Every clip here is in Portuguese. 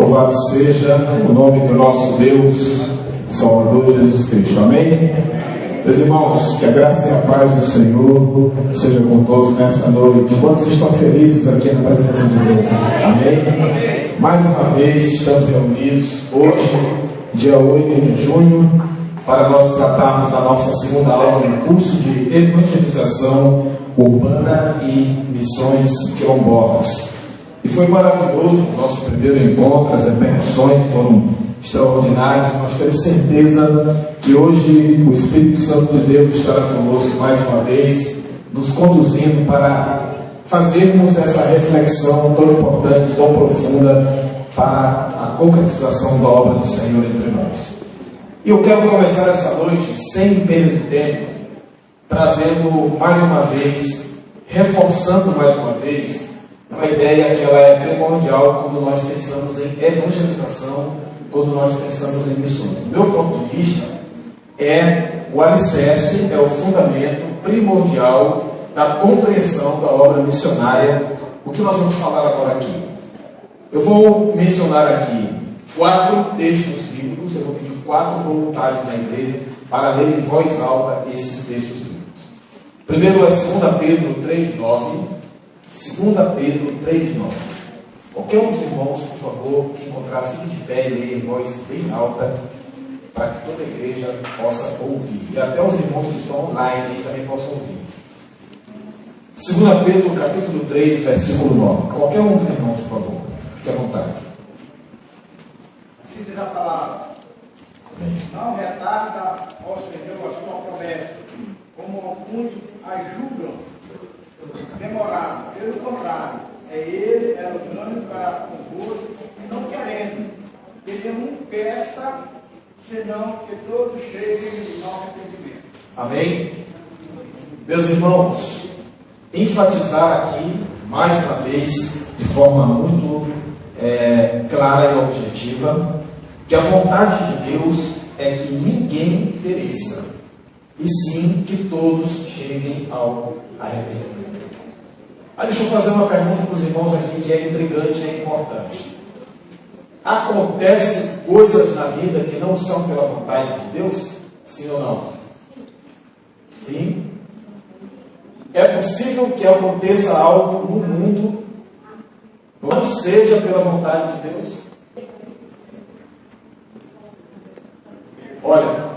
Louvado seja o nome do nosso Deus, Salvador Jesus Cristo. Amém? Meus irmãos, que a graça e a paz do Senhor seja com todos nesta noite. Quantos estão felizes aqui na presença de Deus? Amém? Mais uma vez estamos reunidos hoje, dia 8 de junho, para nós tratarmos da nossa segunda aula no curso de Evangelização Urbana e Missões Quilombolas. E foi maravilhoso o nosso primeiro encontro, as repercussões foram extraordinárias. Nós temos certeza que hoje o Espírito Santo de Deus estará conosco mais uma vez, nos conduzindo para fazermos essa reflexão tão importante, tão profunda, para a concretização da obra do Senhor entre nós. E eu quero começar essa noite, sem perda de tempo, trazendo mais uma vez, reforçando mais uma vez, uma ideia que ela é primordial quando nós pensamos em evangelização, quando nós pensamos em missões. Do meu ponto de vista, é o alicerce, é o fundamento primordial da compreensão da obra missionária, o que nós vamos falar agora aqui. Eu vou mencionar aqui 4 textos bíblicos, eu vou pedir 4 voluntários na igreja para ler em voz alta esses textos bíblicos. Primeiro é 2 Pedro 3,9. 2 Pedro 3,9. Qualquer um dos irmãos, por favor, que encontrar, fique de pé e leia em voz bem alta, para que toda a igreja possa ouvir. E até os irmãos que estão online também possam ouvir. 2 Pedro, capítulo 3, versículo 9. Qualquer um dos irmãos, por favor, fique à vontade. Assim diz a palavra: não retarda, ó Senhor, a sua promessa, como alguns a julgam demorado. Pelo contrário, ele é longânimo para convosco, e não querendo que nenhum peça, senão que todos cheguem ao arrependimento. Amém? Meus irmãos, enfatizar aqui, mais uma vez, de forma muito clara e objetiva, que a vontade de Deus é que ninguém pereça, e sim que todos cheguem ao arrependimento. Deixa eu fazer uma pergunta para os irmãos aqui que é intrigante e é importante. Acontecem coisas na vida que não são pela vontade de Deus? Sim ou não? Sim. É possível que aconteça algo no mundo que não seja pela vontade de Deus? Olha,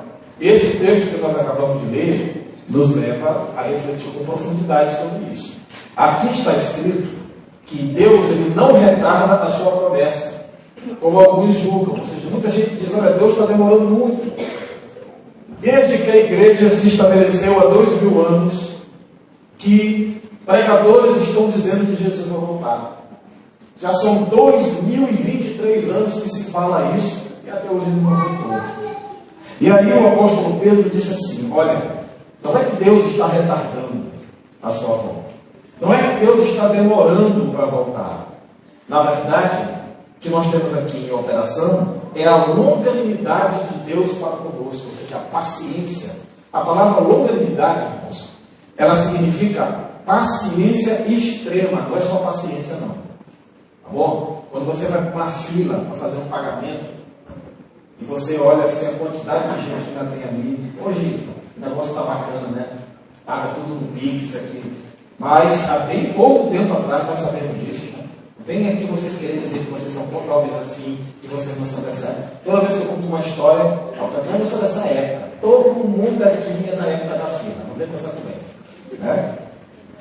esse texto que nós acabamos de ler nos leva a refletir com profundidade sobre isso. Aqui está escrito que Deus ele não retarda a sua promessa, como alguns julgam. Ou seja, muita gente diz: olha, Deus está demorando muito. Desde que a igreja se estabeleceu há 2000 anos, que pregadores estão dizendo que Jesus vai voltar. Já são 2023 anos que se fala isso, e até hoje ele não voltou. E aí o apóstolo Pedro disse assim: olha, não é que Deus está retardando a sua volta. Não é que Deus está demorando para voltar. Na verdade, o que nós temos aqui em operação é a longanimidade de Deus para conosco, ou seja, a paciência. A palavra longanimidade, irmãos, ela significa paciência extrema, não é só paciência não. Tá bom? Quando você vai para uma fila para fazer um pagamento, e você olha assim a quantidade de gente que ainda tem ali. Hoje o negócio está bacana, né? Paga tudo no Pix aqui. Mas há bem pouco tempo atrás nós sabemos disso. Né? Vem aqui vocês querem dizer que vocês são tão jovens assim, que vocês não são dessa época. Toda vez que eu conto uma história, eu não sou dessa época. Todo mundo aqui é na época da fila. Não vem com essa conversa. Né?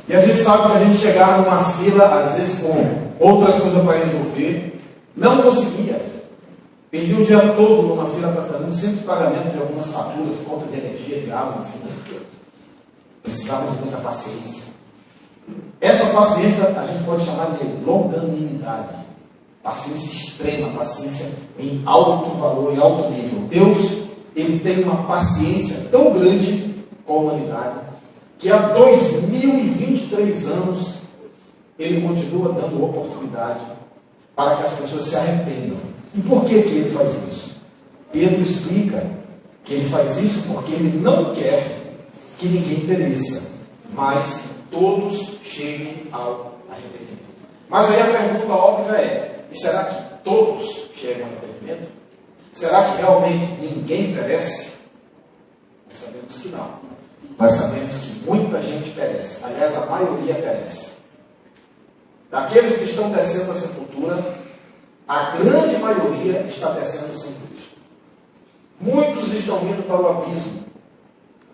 E a gente sabe que a gente chegava numa fila, às vezes com outras coisas para resolver, não conseguia. Perdi o dia todo numa fila para fazer um simples pagamento de algumas faturas, contas de energia, de água, enfim. Precisava de muita paciência. Essa paciência a gente pode chamar de longanimidade. Paciência extrema, paciência em alto valor, em alto nível. Deus, ele tem uma paciência tão grande com a humanidade, que há 2023 anos, ele continua dando oportunidade para que as pessoas se arrependam. E por que ele faz isso? Pedro explica que ele faz isso porque ele não quer que ninguém pereça, mas todos cheguem ao arrependimento. Mas aí a pergunta óbvia é: e será que todos chegam ao arrependimento? Será que realmente ninguém perece? Nós sabemos que não. Nós sabemos que muita gente perece. Aliás, a maioria perece. Daqueles que estão descendo a sepultura, a grande maioria está descendo sem Cristo. Muitos estão indo para o abismo,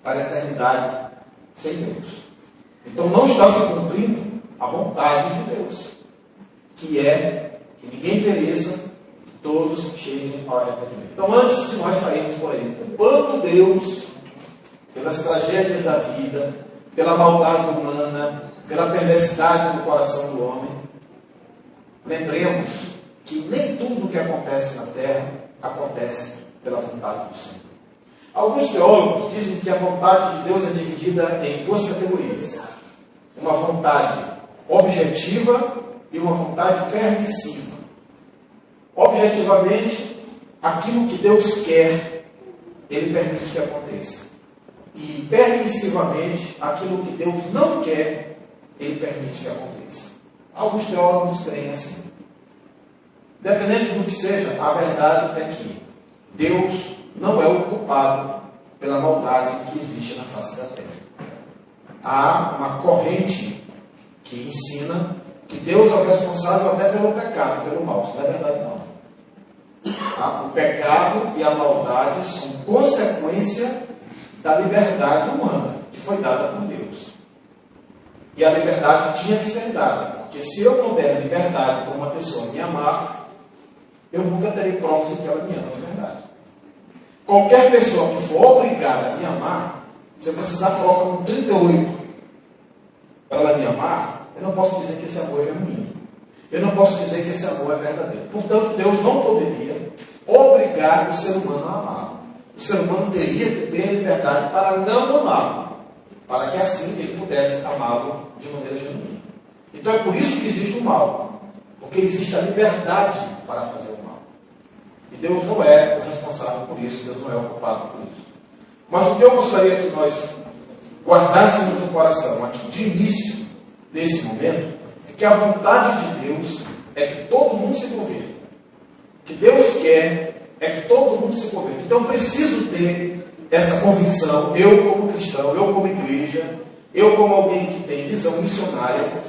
para a eternidade, sem Deus. Então não está se cumprindo a vontade de Deus, que é que ninguém pereça, que todos cheguem ao arrependimento. Então, antes de nós sairmos por aí, culpando Deus pelas tragédias da vida, pela maldade humana, pela perversidade do coração do homem, lembremos que nem tudo o que acontece na terra acontece pela vontade do Senhor. Alguns teólogos dizem que a vontade de Deus é dividida em duas categorias: uma vontade objetiva e uma vontade permissiva. Objetivamente, aquilo que Deus quer, Ele permite que aconteça. E permissivamente, aquilo que Deus não quer, Ele permite que aconteça. Alguns teólogos creem assim. Dependendo do que seja, a verdade é que Deus não é o culpado pela maldade que existe na face da terra. Há uma corrente que ensina que Deus é o responsável até pelo pecado, pelo mal. Isso não é verdade, não. O pecado e a maldade são consequência da liberdade humana que foi dada por Deus. E a liberdade tinha que ser dada, porque se eu não der liberdade para uma pessoa me amar, eu nunca terei provas de que ela me ama de verdade. Qualquer pessoa que for obrigada a me amar, se eu precisar colocar um 38 para ela me amar, eu não posso dizer que esse amor é genuíno. Eu não posso dizer que esse amor é verdadeiro. Portanto, Deus não poderia obrigar o ser humano a amá-lo. O ser humano teria que ter liberdade para não amá-lo, para que assim ele pudesse amá-lo de maneira genuína. Então é por isso que existe o mal, porque existe a liberdade para fazer o mal. E Deus não é o responsável por isso, Deus não é o culpado por isso. Mas o que eu gostaria que nós guardássemos no coração aqui de início, nesse momento, é que a vontade de Deus é que todo mundo se converta. O que Deus quer é que todo mundo se converta. Então eu preciso ter essa convicção, eu como cristão, eu como igreja, eu como alguém que tem visão missionária,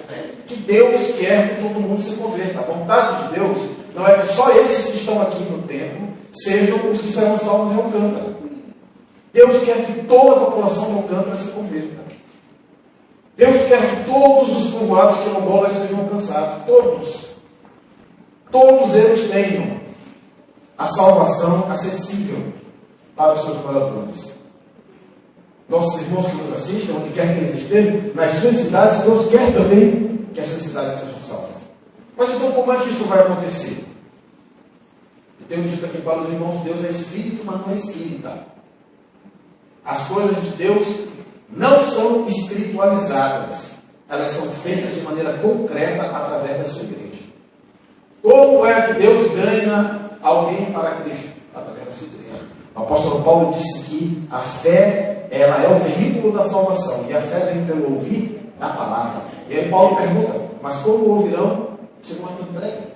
que Deus quer que todo mundo se converta. A vontade de Deus não é que só esses que estão aqui no templo sejam os que serão salvos em Alcântara. Deus quer que toda a população de Alcântara se converta. Deus quer que todos os povoados quilombolas sejam alcançados. Todos. Todos eles tenham a salvação acessível para os seus moradores. Nossos irmãos que nos assistem, onde quer que eles estejam, nas suas cidades, Deus quer também que as suas cidades sejam salvas. Mas então como é que isso vai acontecer? Eu tenho dito aqui para os irmãos, Deus é espírito, mas não é espírita. As coisas de Deus não são espiritualizadas. Elas são feitas de maneira concreta através da sua igreja. Como é que Deus ganha alguém para Cristo? Através da sua igreja. O apóstolo Paulo disse que a fé, ela é o veículo da salvação. E a fé vem pelo ouvir da palavra. E aí Paulo pergunta, mas como ouvirão se não há quem pregue?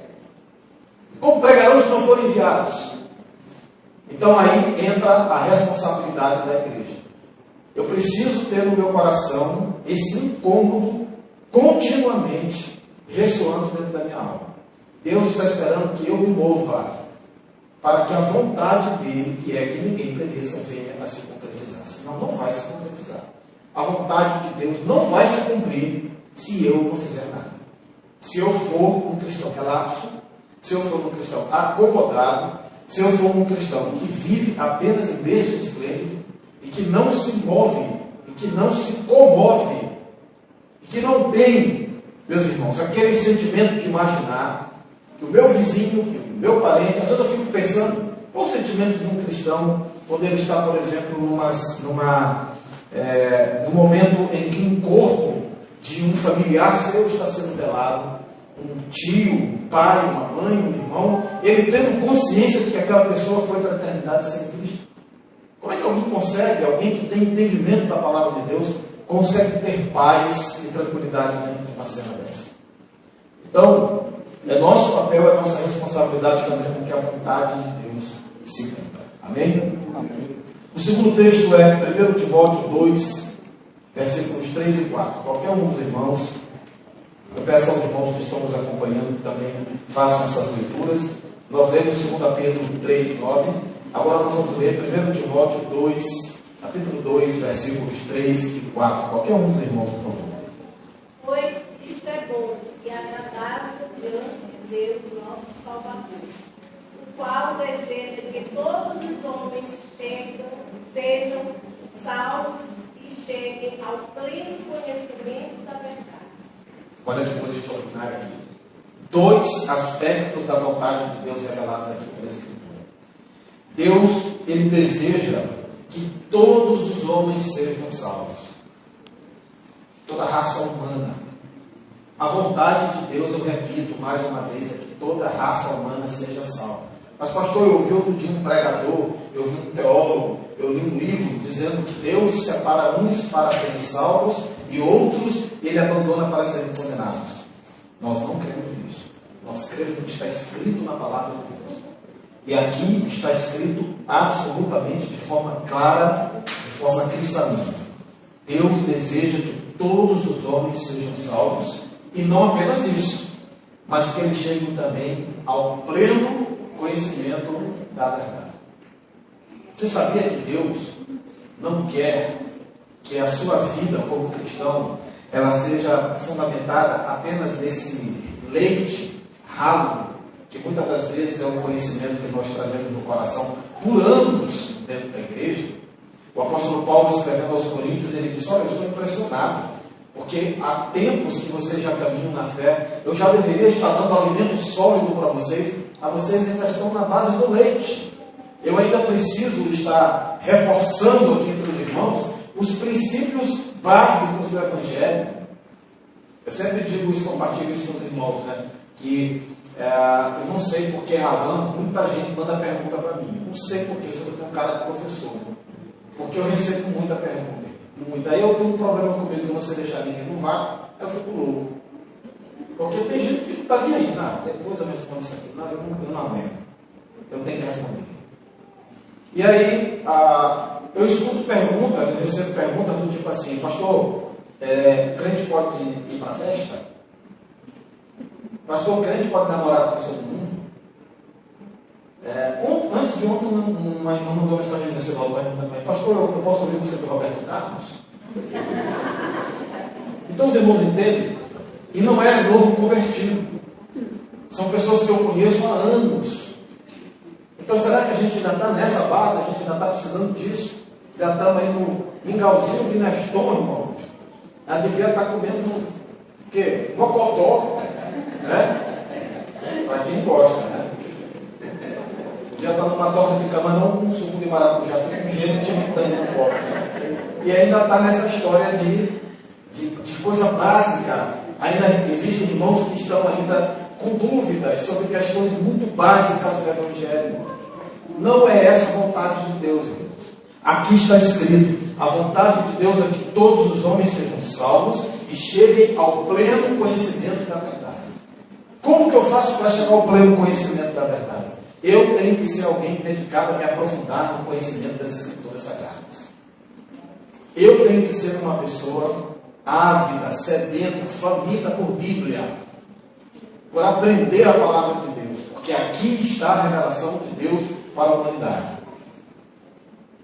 Como pregarão se não forem enviados? Então aí entra a responsabilidade da igreja. Eu preciso ter no meu coração esse incômodo continuamente ressoando dentro da minha alma. Deus está esperando que eu me mova para que a vontade dele, que é que ninguém pereça, venha a se concretizar. Senão não vai se concretizar. A vontade de Deus não vai se cumprir se eu não fizer nada. Se eu for um cristão relapso, se eu for um cristão acomodado, se eu for um cristão que vive apenas em berço esplêndido e que não se move, e que não se comove, e que não tem, meus irmãos, aquele sentimento de imaginar que o meu vizinho, que o meu parente, às vezes eu fico pensando, qual o sentimento de um cristão quando ele está, por exemplo, num momento em que um corpo de um familiar seu está sendo velado, um tio, um pai, uma mãe, um irmão, ele tendo consciência de que aquela pessoa foi para a eternidade sem Cristo. Como é que alguém consegue, alguém que tem entendimento da palavra de Deus, consegue ter paz e tranquilidade dentro de uma cena dessa? Então, É nosso papel, é nossa responsabilidade fazer com que a vontade de Deus se cumpra. Amém? Amém. O segundo texto é 1 Timóteo 2, versículos 3 e 4. Qualquer um dos irmãos, eu peço aos irmãos que estão nos acompanhando que também façam essas leituras. Nós lemos 2 Pedro 3, 9. Agora nós vamos ler 1 Timóteo 2, capítulo 2, versículos 3 e 4. Qualquer um dos irmãos, por favor. Pois isto é bom e agradável diante de Deus, nosso Salvador, o qual deseja que todos os homens sejam salvos e cheguem ao pleno conhecimento da verdade. Olha que coisa extraordinária aqui. Dois aspectos da vontade de Deus revelados aqui pela Escritura. Deus, Ele deseja que todos os homens sejam salvos. Toda a raça humana. A vontade de Deus, eu repito mais uma vez, é que toda a raça humana seja salva. Mas, pastor, eu ouvi outro dia um pregador, eu vi um teólogo, eu li um livro dizendo que Deus separa uns para serem salvos e outros Ele abandona para serem condenados. Nós não cremos nisso. Nós cremos no que está escrito na palavra de Deus. E aqui está escrito absolutamente de forma clara, de forma cristalina. Deus deseja que todos os homens sejam salvos, e não apenas isso, mas que eles cheguem também ao pleno conhecimento da verdade. Você sabia que Deus não quer que a sua vida como cristão ela seja fundamentada apenas nesse leite ralo, que muitas das vezes é um conhecimento que nós trazemos no coração por anos dentro da igreja? O apóstolo Paulo, escrevendo aos Coríntios, ele disse: olha, eu estou impressionado, porque há tempos que vocês já caminham na fé, eu já deveria estar dando alimento sólido para vocês, mas vocês ainda estão na base do leite. Eu ainda preciso estar reforçando aqui entre os irmãos os princípios básicos do Evangelho. Eu sempre digo isso, compartilho isso com os irmãos, né? Que eu não sei por que razão muita gente manda pergunta para mim. Eu não sei por que, se eu tenho um cara de professor, né? Porque eu recebo muita pergunta. Muita. Aí eu tenho um problema comigo que você deixar ninguém no vácuo, eu fico louco. Porque tem gente que está ali aí, não, depois eu respondo isso aqui. Não, eu não aguento. Eu tenho que responder. E aí, eu escuto perguntas, eu recebo perguntas do tipo assim: pastor, crente pode ir para a festa? Pastor, crente pode namorar com a pessoa do mundo? Antes de ontem, uma irmã mandou mensagem nesse valor também: pastor, eu posso ouvir você do Roberto Carlos? Então os irmãos entendem, e não é novo convertido, são pessoas que eu conheço há anos. Então será que a gente ainda está nessa base? A gente ainda está precisando disso? Já estamos aí no mingauzinho de Neston, irmãos. Ela devia estar comendo o quê? Mocotó, né? Para quem gosta, né? Já está numa torta de cama, não com suco de maracujá, com gelo de montanha no copo, né? E ainda está nessa história de coisa básica. Ainda existem irmãos que estão ainda com dúvidas sobre questões muito básicas do Evangelho. Não é essa a vontade de Deus, irmãos. Aqui está escrito: a vontade de Deus é que todos os homens sejam salvos e cheguem ao pleno conhecimento da verdade. Como que eu faço para chegar ao pleno conhecimento da verdade? Eu tenho que ser alguém dedicado a me aprofundar no conhecimento das Escrituras Sagradas. Eu tenho que ser uma pessoa ávida, sedenta, faminta por Bíblia, por aprender a palavra de Deus, porque aqui está a revelação de Deus para a humanidade.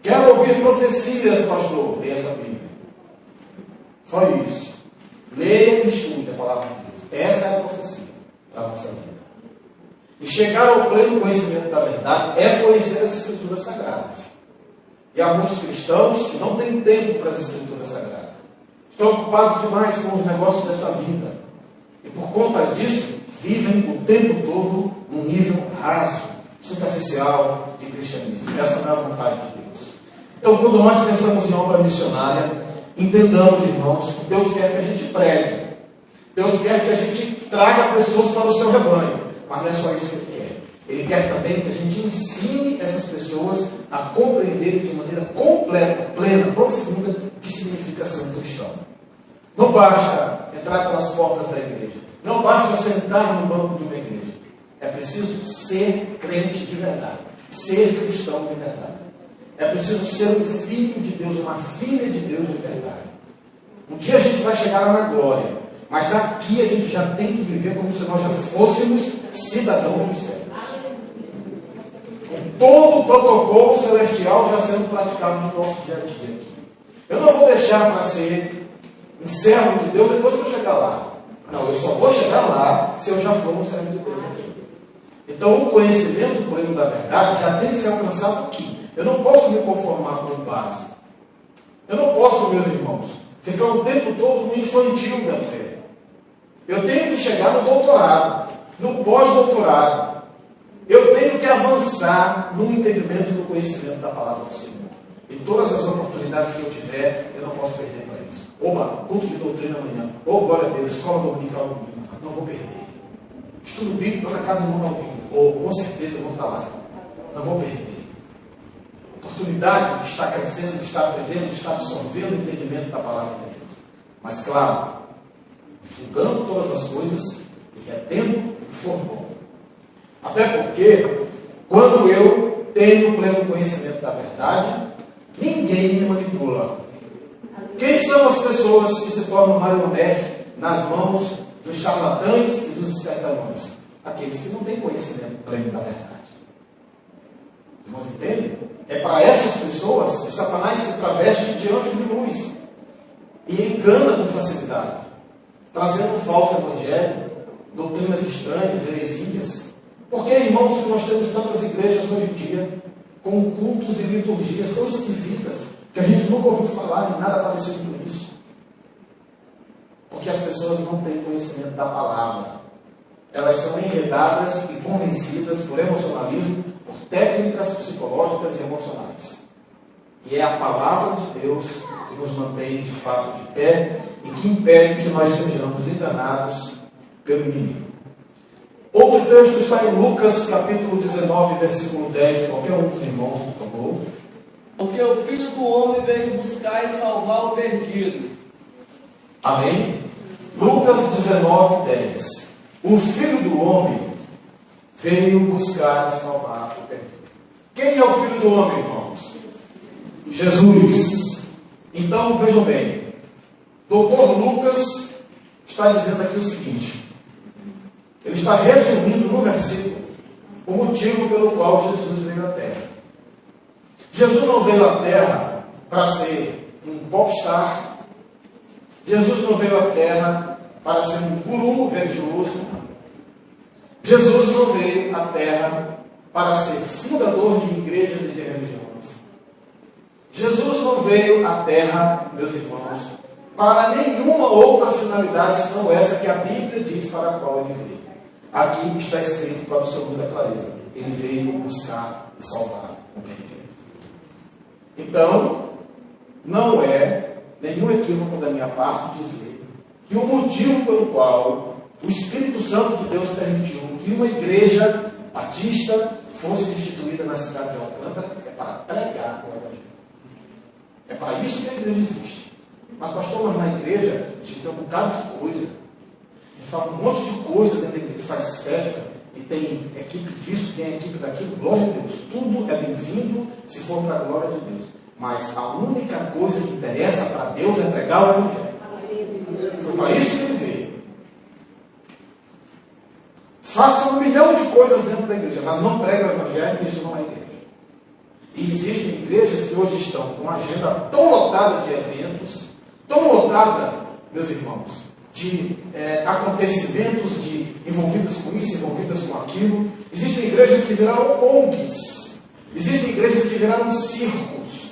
Quero ouvir profecias, pastor? Leia essa Bíblia. Só isso. Leia e estude a palavra de Deus. Essa é a profecia para a nossa vida. E chegar ao pleno conhecimento da verdade é conhecer as Escrituras Sagradas. E há muitos cristãos que não têm tempo para as Escrituras Sagradas. Estão ocupados demais com os negócios desta vida. E por conta disso, vivem o tempo todo num nível raso, superficial de cristianismo. Essa não é a vontade de Deus. Então, quando nós pensamos em obra missionária, entendamos, irmãos, que Deus quer que a gente pregue. Deus quer que a gente traga pessoas para o seu rebanho. Mas não é só isso que Ele quer. Ele quer também que a gente ensine essas pessoas a compreenderem de maneira completa, plena, profunda, o que significa ser um cristão. Não basta entrar pelas portas da igreja. Não basta sentar no banco de uma igreja. preciso ser crente de verdade, ser cristão de verdade. É preciso ser um filho de Deus, uma filha de Deus de verdade. Um dia a gente vai chegar lá na glória, mas aqui a gente já tem que viver como se nós já fôssemos cidadãos do céu. Com todo o protocolo celestial já sendo praticado no nosso dia a dia aqui. Eu não vou deixar para ser um servo de Deus depois que eu chegar lá. Não, eu só vou chegar lá se eu já for um servo de Deus aqui. Então o conhecimento pleno da verdade já tem que ser alcançado aqui. Eu não posso me conformar com o básico. Eu não posso, meus irmãos, ficar o tempo todo no infantil da fé. Eu tenho que chegar no doutorado, no pós-doutorado. Eu tenho que avançar no entendimento do conhecimento da palavra do Senhor. E todas as oportunidades que eu tiver, eu não posso perder para isso. Oba, culto de doutrina amanhã. Ou glória a Deus, escola dominical domingo. Não vou perder. Estudo bíblico na casa do irmão Aldinho. Ou com certeza eu vou estar lá. Não vou perder. Oportunidade de estar crescendo, de estar aprendendo, de estar absorvendo o entendimento da palavra de Deus. Mas claro, julgando todas as coisas e retendo o que for bom. Até porque, quando eu tenho pleno conhecimento da verdade, ninguém me manipula. Quem são as pessoas que se tornam marionetes nas mãos dos charlatães e dos espertalhões? Aqueles que não têm conhecimento pleno da verdade. Os irmãos entendem? É para essas pessoas que Satanás se traveste de anjo de luz e engana com facilidade, trazendo um falso evangelho, doutrinas estranhas, heresias. Por que, irmãos, que nós temos tantas igrejas hoje em dia com cultos e liturgias tão esquisitas que a gente nunca ouviu falar em nada parecido com isso? Porque as pessoas não têm conhecimento da palavra. Elas são enredadas e convencidas por emocionalismo, por técnicas psicológicas e emocionais. E é a palavra de Deus que nos mantém de fato de pé e que impede que nós sejamos enganados pelo inimigo. Outro texto está em Lucas, capítulo 19, versículo 10. Qualquer um dos irmãos, por favor. Porque o Filho do Homem veio buscar e salvar o perdido. Amém? Lucas 19, 10. O Filho do Homem veio buscar e salvar o perdido. Quem é o Filho do Homem, irmãos? Jesus. Então, vejam bem. Doutor Lucas está dizendo aqui o seguinte. Ele está resumindo no versículo o motivo pelo qual Jesus veio à Terra. Jesus não veio à Terra para ser um popstar. Jesus não veio à Terra para ser um guru religioso. Jesus não veio à Terra para ser fundador de igrejas e de religiões. Jesus não veio à Terra, meus irmãos, para nenhuma outra finalidade senão essa que a Bíblia diz para a qual ele veio. Aqui está escrito com absoluta clareza. Ele veio buscar e salvar o perdido. Então, não é nenhum equívoco da minha parte dizer que o motivo pelo qual o Espírito Santo de Deus permitiu que uma igreja batista fosse instituída na cidade de Alcântara é para pregar o Evangelho. É para isso que a igreja existe. Mas, pastor, mas na igreja a gente tem um bocado de coisa. A gente fala um monte de coisa dentro da igreja, faz festa, e tem equipe disso, tem equipe daquilo, glória a Deus. Tudo é bem-vindo se for para a glória de Deus. Mas a única coisa que interessa para Deus é pregar o Evangelho. Foi para isso que ele veio. Faça 1 milhão de coisas dentro da igreja, mas não prega o Evangelho, isso não é igreja. E existem igrejas que hoje estão com uma agenda tão lotada de eventos, tão lotada, meus irmãos, de acontecimentos envolvidas com isso, envolvidas com aquilo. Existem igrejas que viraram ONGs. Existem igrejas que viraram circos.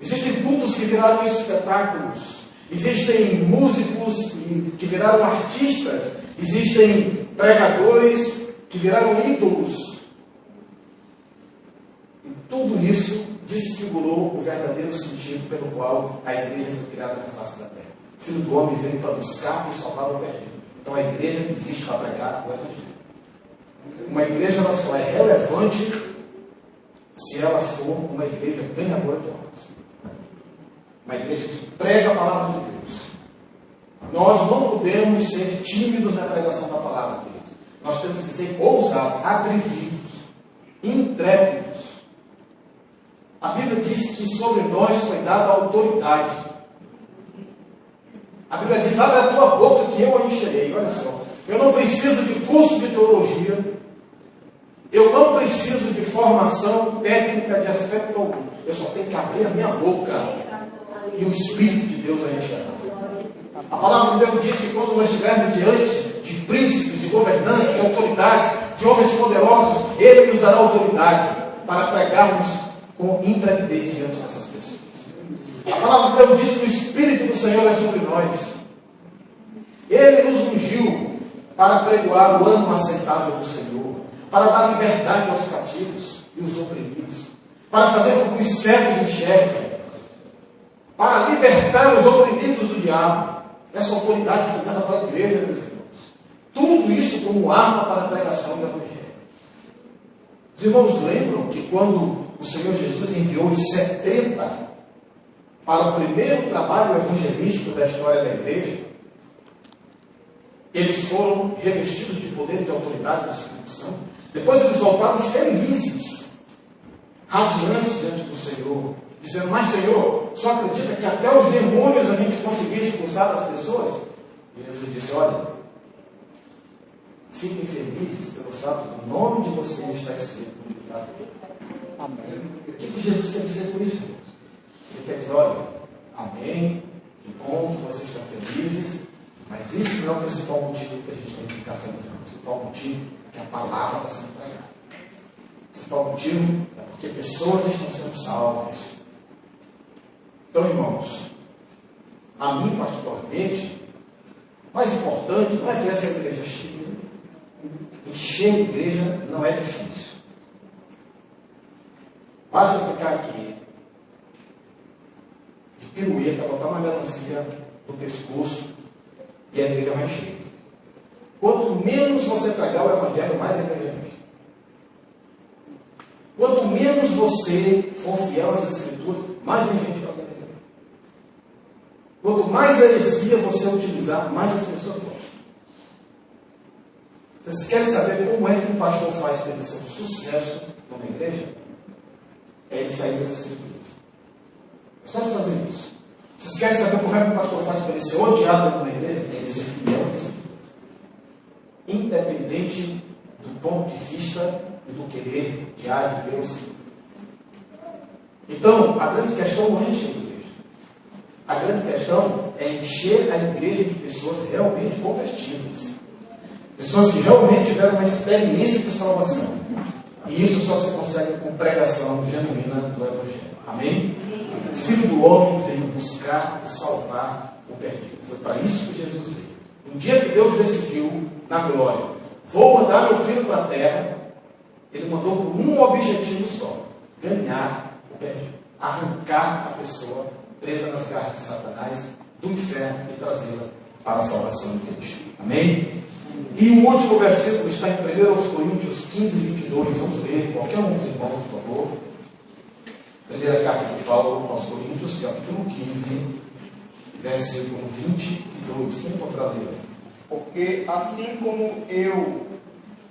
Existem cultos que viraram espetáculos. Existem músicos que viraram artistas. Existem pregadores que viraram ídolos. E tudo isso desfigurou o verdadeiro sentido pelo qual a igreja foi criada na face da terra. O Filho do Homem veio para buscar e salvar o perdido. Então a igreja existe para pregar o Evangelho. Uma igreja ela só é relevante se ela for uma igreja ganhadora de almas. Uma igreja que prega a palavra de Deus. Nós não podemos ser tímidos na pregação da palavra, queridos. Nós temos que ser ousados, atrevidos, intrépidos. A Bíblia diz que sobre nós foi dada a autoridade. A Bíblia diz: abre a tua boca que eu a encherei. Olha só, eu não preciso de curso de teologia, eu não preciso de formação técnica de aspecto algum. Eu só tenho que abrir a minha boca e o Espírito de Deus a encherá. A palavra de Deus diz que quando nós estivermos diante de príncipes, de governantes, de autoridades, de homens poderosos, Ele nos dará autoridade para pregarmos com intrepidez diante dessas pessoas. A palavra de Deus diz que o Espírito do Senhor é sobre nós. Ele nos ungiu para pregoar o ano aceitável do Senhor, para dar liberdade aos cativos e os oprimidos, para fazer com que os cegos enxerguem, para libertar os oprimidos do diabo. Essa autoridade foi dada para a igreja, meus irmãos. Tudo isso como arma para a pregação do Evangelho. Os irmãos lembram que quando o Senhor Jesus enviou os 70 para o primeiro trabalho evangelístico da história da igreja, eles foram revestidos de poder e de autoridade do Espírito Santo. Depois eles voltaram felizes, radiantes diante do Senhor, dizendo: mas Senhor, só acredita que até os demônios a gente conseguia expulsar das pessoas? E Jesus disse: olha, fiquem felizes pelo fato do nome de vocês estar escrito no livro da vida. Amém. O que Jesus quer dizer com isso, irmãos? Ele quer dizer: olha, amém, que bom que vocês estão felizes, mas isso não é o principal motivo que a gente tem que ficar feliz. O principal motivo é que a palavra está sendo pregada. O principal motivo é porque pessoas estão sendo salvas. Então, irmãos, a mim particularmente, o mais importante não é ver essa igreja cheia. Encher a igreja não é difícil. Basta ficar aqui de pirueta, botar uma melancia no pescoço e a igreja vai encher. Quanto menos você pregar o Evangelho, mais a igreja enche. Quanto menos você for fiel às Escrituras, mais tem gente para a igreja. Quanto mais heresia você utilizar, mais as pessoas gostam. Vocês querem saber como é que um pastor faz para ele ser um sucesso numa igreja? É ele sair das Escrituras. É só de fazer isso. Vocês querem saber como é que um pastor faz para ele ser odiado numa igreja? É ele ser fiel às Escrituras. Independente do ponto de vista e do querer diário de Deus. Então, a grande questão não é encher a igreja. A grande questão é encher a igreja de pessoas realmente convertidas. Pessoas que realmente tiveram uma experiência de salvação. E isso só se consegue com pregação genuína do Evangelho. Amém? O Filho do Homem veio buscar e salvar o perdido. Foi para isso que Jesus veio. No dia que Deus decidiu, na glória, vou mandar meu Filho para a terra, Ele mandou por um objetivo só: ganhar o perdido. Arrancar a pessoa presa nas garras de Satanás do inferno e trazê-la para a salvação de Cristo. Amém? E o último versículo está em 1 Coríntios 15, 22. Vamos ler, qualquer um dos irmãos, por favor. Primeira carta de Paulo aos Coríntios, capítulo 15, versículo 22. Quem encontrar ler? Porque assim como eu,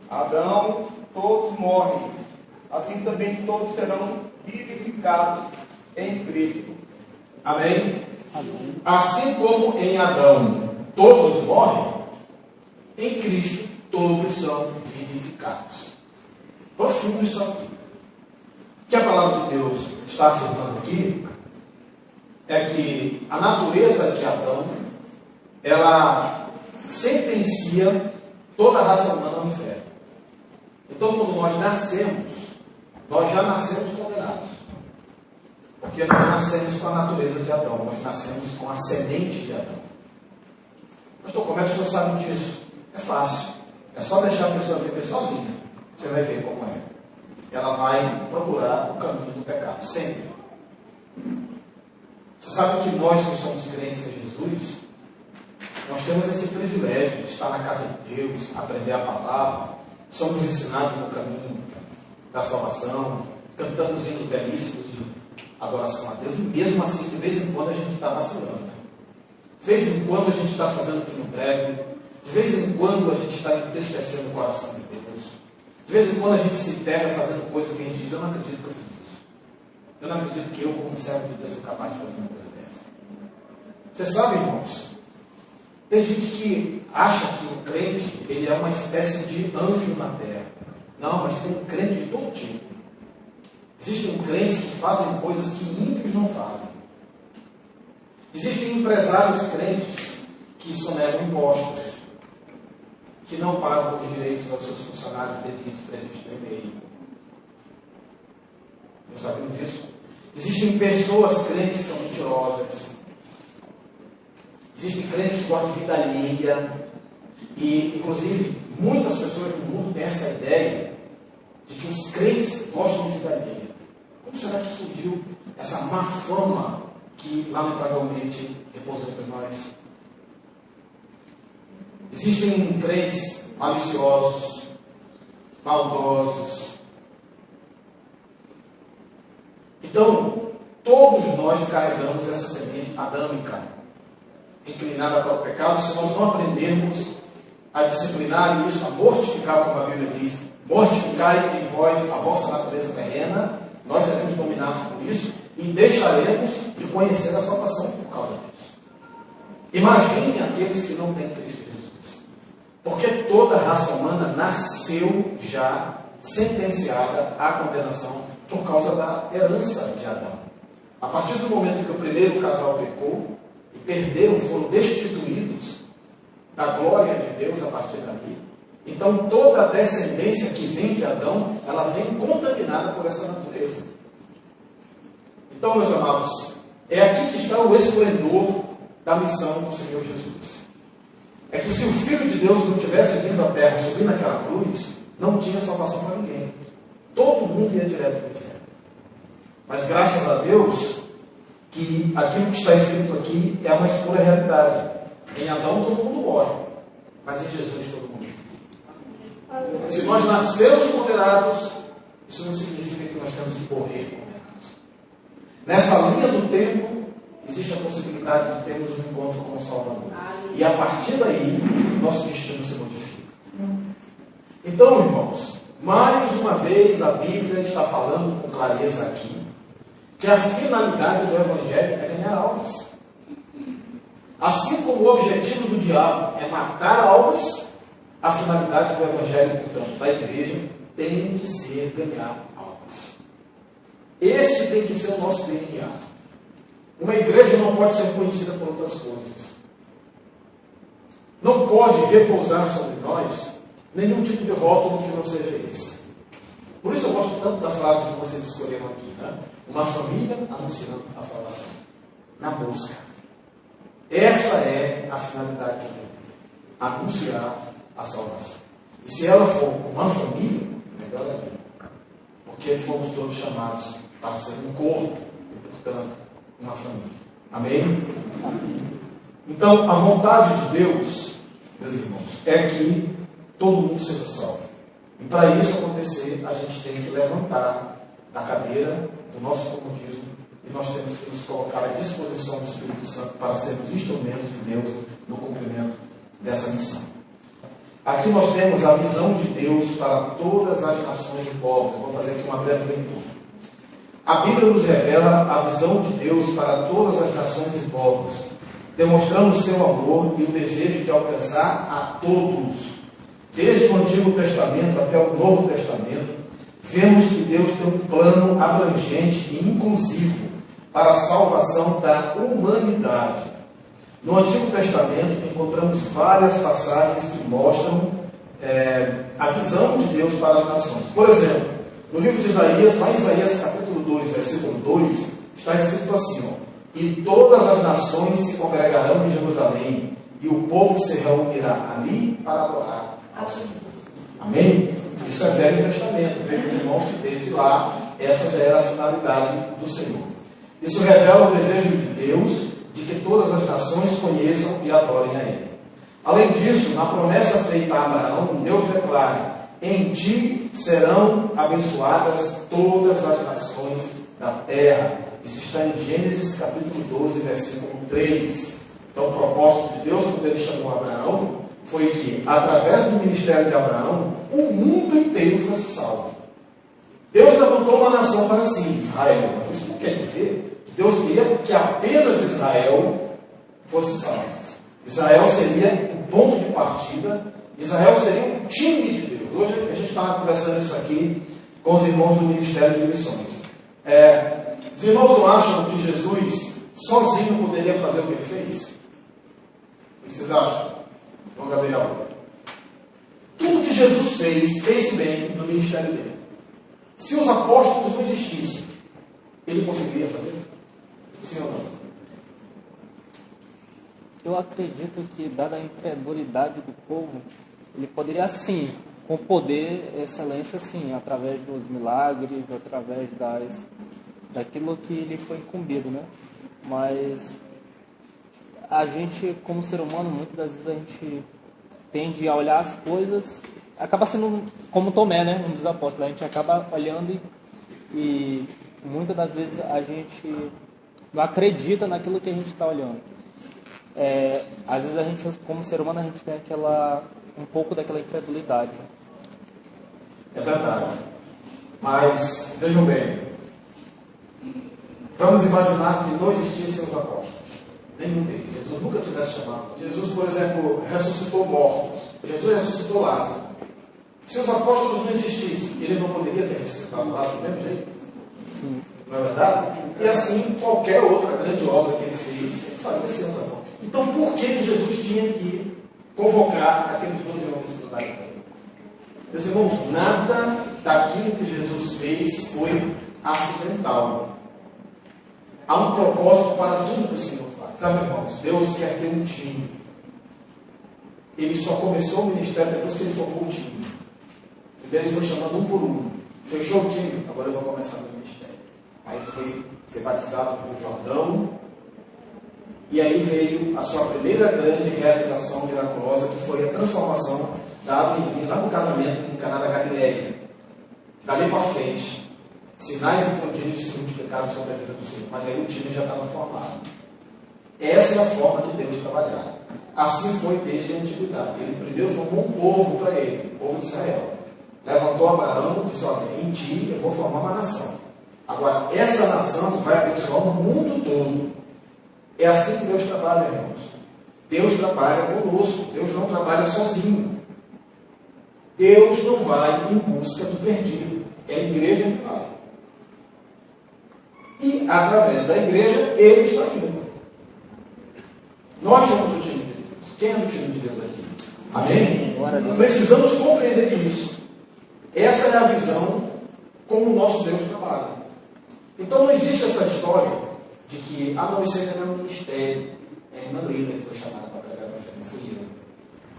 Adão, todos morrem, assim também todos serão vivificados em Cristo. Amém? Amém. Assim como em Adão todos morrem, em Cristo todos são vivificados. Profundo isso aqui. O que a palavra de Deus está afirmando aqui é que a natureza de Adão, ela sentencia toda a raça humana ao inferno. Então, quando nós nascemos, nós já nascemos condenados. Porque nós nascemos com a natureza de Adão, nós nascemos com a semente de Adão. Pastor, como é que o senhor sabe disso? É fácil. É só deixar a pessoa viver sozinha. Você vai ver como é. Ela vai procurar o caminho do pecado, sempre. Você sabe que nós que somos crentes em Jesus, nós temos esse privilégio de estar na casa de Deus, aprender a palavra, somos ensinados no caminho da salvação, cantamos hinos belíssimos de adoração a Deus, e mesmo assim, de vez em quando, a gente está vacilando. Né? De vez em quando, a gente está fazendo o que não deve, De vez em quando a gente está entristecendo o coração de Deus. De vez em quando a gente se pega fazendo coisas que a gente diz, eu não acredito que eu fiz isso. Eu não acredito que eu, como servo de Deus, sou capaz de fazer uma coisa dessa. Vocês sabem, irmãos, tem gente que acha que o crente ele é uma espécie de anjo na terra. Não, mas tem crente de todo tipo. Existem crentes que fazem coisas que ímpios não fazem. Existem empresários crentes que sonegam impostos, que não pagam os direitos aos seus funcionários devidos previstos em lei. Não sabemos disso? Existem pessoas crentes que são mentirosas. Existem crentes que gostam de vida alheia. E, inclusive, muitas pessoas no mundo têm essa ideia de que os crentes gostam de vida alheia. Como será que surgiu essa má fama que, lamentavelmente, repousa entre nós? Existem crentes maliciosos, maldosos. Então, todos nós carregamos essa semente adâmica, inclinada para o pecado, se nós não aprendermos a disciplinar isso, a mortificar, como a Bíblia diz, mortificai em vós a vossa natureza terrena, nós seremos dominados por isso e deixaremos de conhecer a salvação por causa disso. Imaginem aqueles que não têm Cristo Jesus. Porque toda a raça humana nasceu já sentenciada à condenação por causa da herança de Adão. A partir do momento que o primeiro casal pecou e perderam, foram destituídos da glória de Deus a partir dali, então toda a descendência que vem de Adão, ela vem contaminada por essa natureza. Então, meus amados, é aqui que está o esplendor da missão do Senhor Jesus. É que se o Filho de Deus não tivesse vindo à terra, subir naquela cruz, não tinha salvação para ninguém. Todo mundo ia direto para o inferno. Mas graças a Deus, que aquilo que está escrito aqui é a mais pura realidade. Em Adão todo mundo morre, mas em Jesus todo mundo vive. Se nós nascemos condenados, isso não significa que nós temos que morrer condenados. Nessa linha do tempo, existe a possibilidade de termos um encontro com o Salvador. E a partir daí, nosso destino se modifica. Então, irmãos, mais uma vez a Bíblia está falando com clareza aqui que a finalidade do Evangelho é ganhar almas. Assim como o objetivo do diabo é matar almas, a finalidade do Evangelho, portanto, da igreja, tem que ser ganhar almas. Esse tem que ser o nosso DNA. Uma igreja não pode ser conhecida por outras coisas. Não pode repousar sobre nós nenhum tipo de rótulo que não seja esse. Por isso eu gosto tanto da frase que vocês escolheram aqui, né? Uma família anunciando a salvação. Na busca. Essa é a finalidade de Deus. Anunciar a salvação. E se ela for uma família, melhor ainda. Porque fomos todos chamados para ser um corpo e, portanto, uma família. Amém? Então, a vontade de Deus, meus irmãos, é que todo mundo seja salvo. E para isso acontecer, a gente tem que levantar da cadeira do nosso comodismo e nós temos que nos colocar à disposição do Espírito Santo para sermos instrumentos de Deus no cumprimento dessa missão. Aqui nós temos a visão de Deus para todas as nações e povos. Eu vou fazer aqui uma breve leitura. A Bíblia nos revela a visão de Deus para todas as nações e povos, demonstrando o seu amor e o desejo de alcançar a todos. Desde o Antigo Testamento até o Novo Testamento, vemos que Deus tem um plano abrangente e inclusivo para a salvação da humanidade. No Antigo Testamento, encontramos várias passagens que mostram a visão de Deus para as nações. Por exemplo, no livro de Isaías, lá em Isaías capítulo 2, versículo 2, está escrito assim, ó: e todas as nações se congregarão em Jerusalém, e o povo se reunirá ali para adorar ao Senhor. Amém? Isso é Velho Testamento. Veja, irmãos, que desde lá, essa já era a finalidade do Senhor. Isso revela o desejo de Deus de que todas as nações conheçam e adorem a Ele. Além disso, na promessa feita a Abraão, Deus declara: em ti serão abençoadas todas as nações da terra. Isso está em Gênesis capítulo 12, versículo 3. Então, o propósito de Deus, quando Ele chamou Abraão, foi que, através do ministério de Abraão, o mundo inteiro fosse salvo. Deus levantou uma nação para si, Israel. Mas isso não quer dizer que Deus queria que apenas Israel fosse salvo. Israel seria o ponto de partida, Israel seria o time de Deus. Hoje a gente estava conversando isso aqui com os irmãos do Ministério de Missões. Os irmãos não acham que Jesus sozinho poderia fazer o que ele fez? O que vocês acham, João Gabriel? Tudo que Jesus fez bem no ministério dele. Se os apóstolos não existissem, ele conseguiria fazer? Sim ou não? Eu acredito que, dada a incredulidade do povo, ele poderia, sim, com poder, excelência, sim, através dos milagres, através daquilo que lhe foi incumbido, né? Mas a gente, como ser humano, muitas das vezes a gente tende a olhar as coisas, acaba sendo como Tomé, né? Um dos apóstolos. A gente acaba olhando e muitas das vezes a gente não acredita naquilo que a gente está olhando. Às vezes a gente, como ser humano, a gente tem um pouco daquela incredulidade. É verdade. Mas, vejam bem, vamos imaginar que não existissem os apóstolos. Nenhum deles. Jesus nunca tivesse chamado. Jesus, por exemplo, ressuscitou mortos. Jesus ressuscitou Lázaro. Se os apóstolos não existissem, ele não poderia ter ressuscitado Lázaro do mesmo jeito? Sim. Não é verdade? E assim, qualquer outra grande obra que ele fez, ele faria sem os apóstolos. Então, por que Jesus tinha que convocar aqueles 12 homens para darem para ele? Meus irmãos, nada daquilo que Jesus fez foi acidental. Há um propósito para tudo que o Senhor faz. Sabe, irmãos, Deus quer ter um time. Ele só começou o ministério depois que ele formou o time. Primeiro ele foi chamando um por um. Fechou o time, agora eu vou começar meu ministério. Aí ele foi ser batizado no Rio Jordão. E aí veio a sua primeira grande realização miraculosa, que foi a transformação da água em vinho lá no casamento em Caná da Galileia. Dali para frente, sinais e prodígios se multiplicaram sobre a vida do Senhor. Mas aí o time já estava formado. Essa é a forma de Deus trabalhar. Assim foi desde a antiguidade. Ele primeiro formou um povo para ele, o povo de Israel. Levantou Abraão e disse: olha, em ti eu vou formar uma nação. Agora, essa nação vai abençoar o mundo todo. É assim que Deus trabalha, irmãos. Deus trabalha conosco. Deus não trabalha sozinho. Deus não vai em busca do perdido. É a igreja que vai. E, através da igreja, ele está indo. Nós somos o time de Deus. Quem é o time de Deus aqui? Amém? Precisamos compreender isso. Essa é a visão como o nosso Deus trabalha. Então não existe essa história de que, não, isso ainda não é um ministério. É a irmã Leila que foi chamada para pregar o evangelho, não fui eu.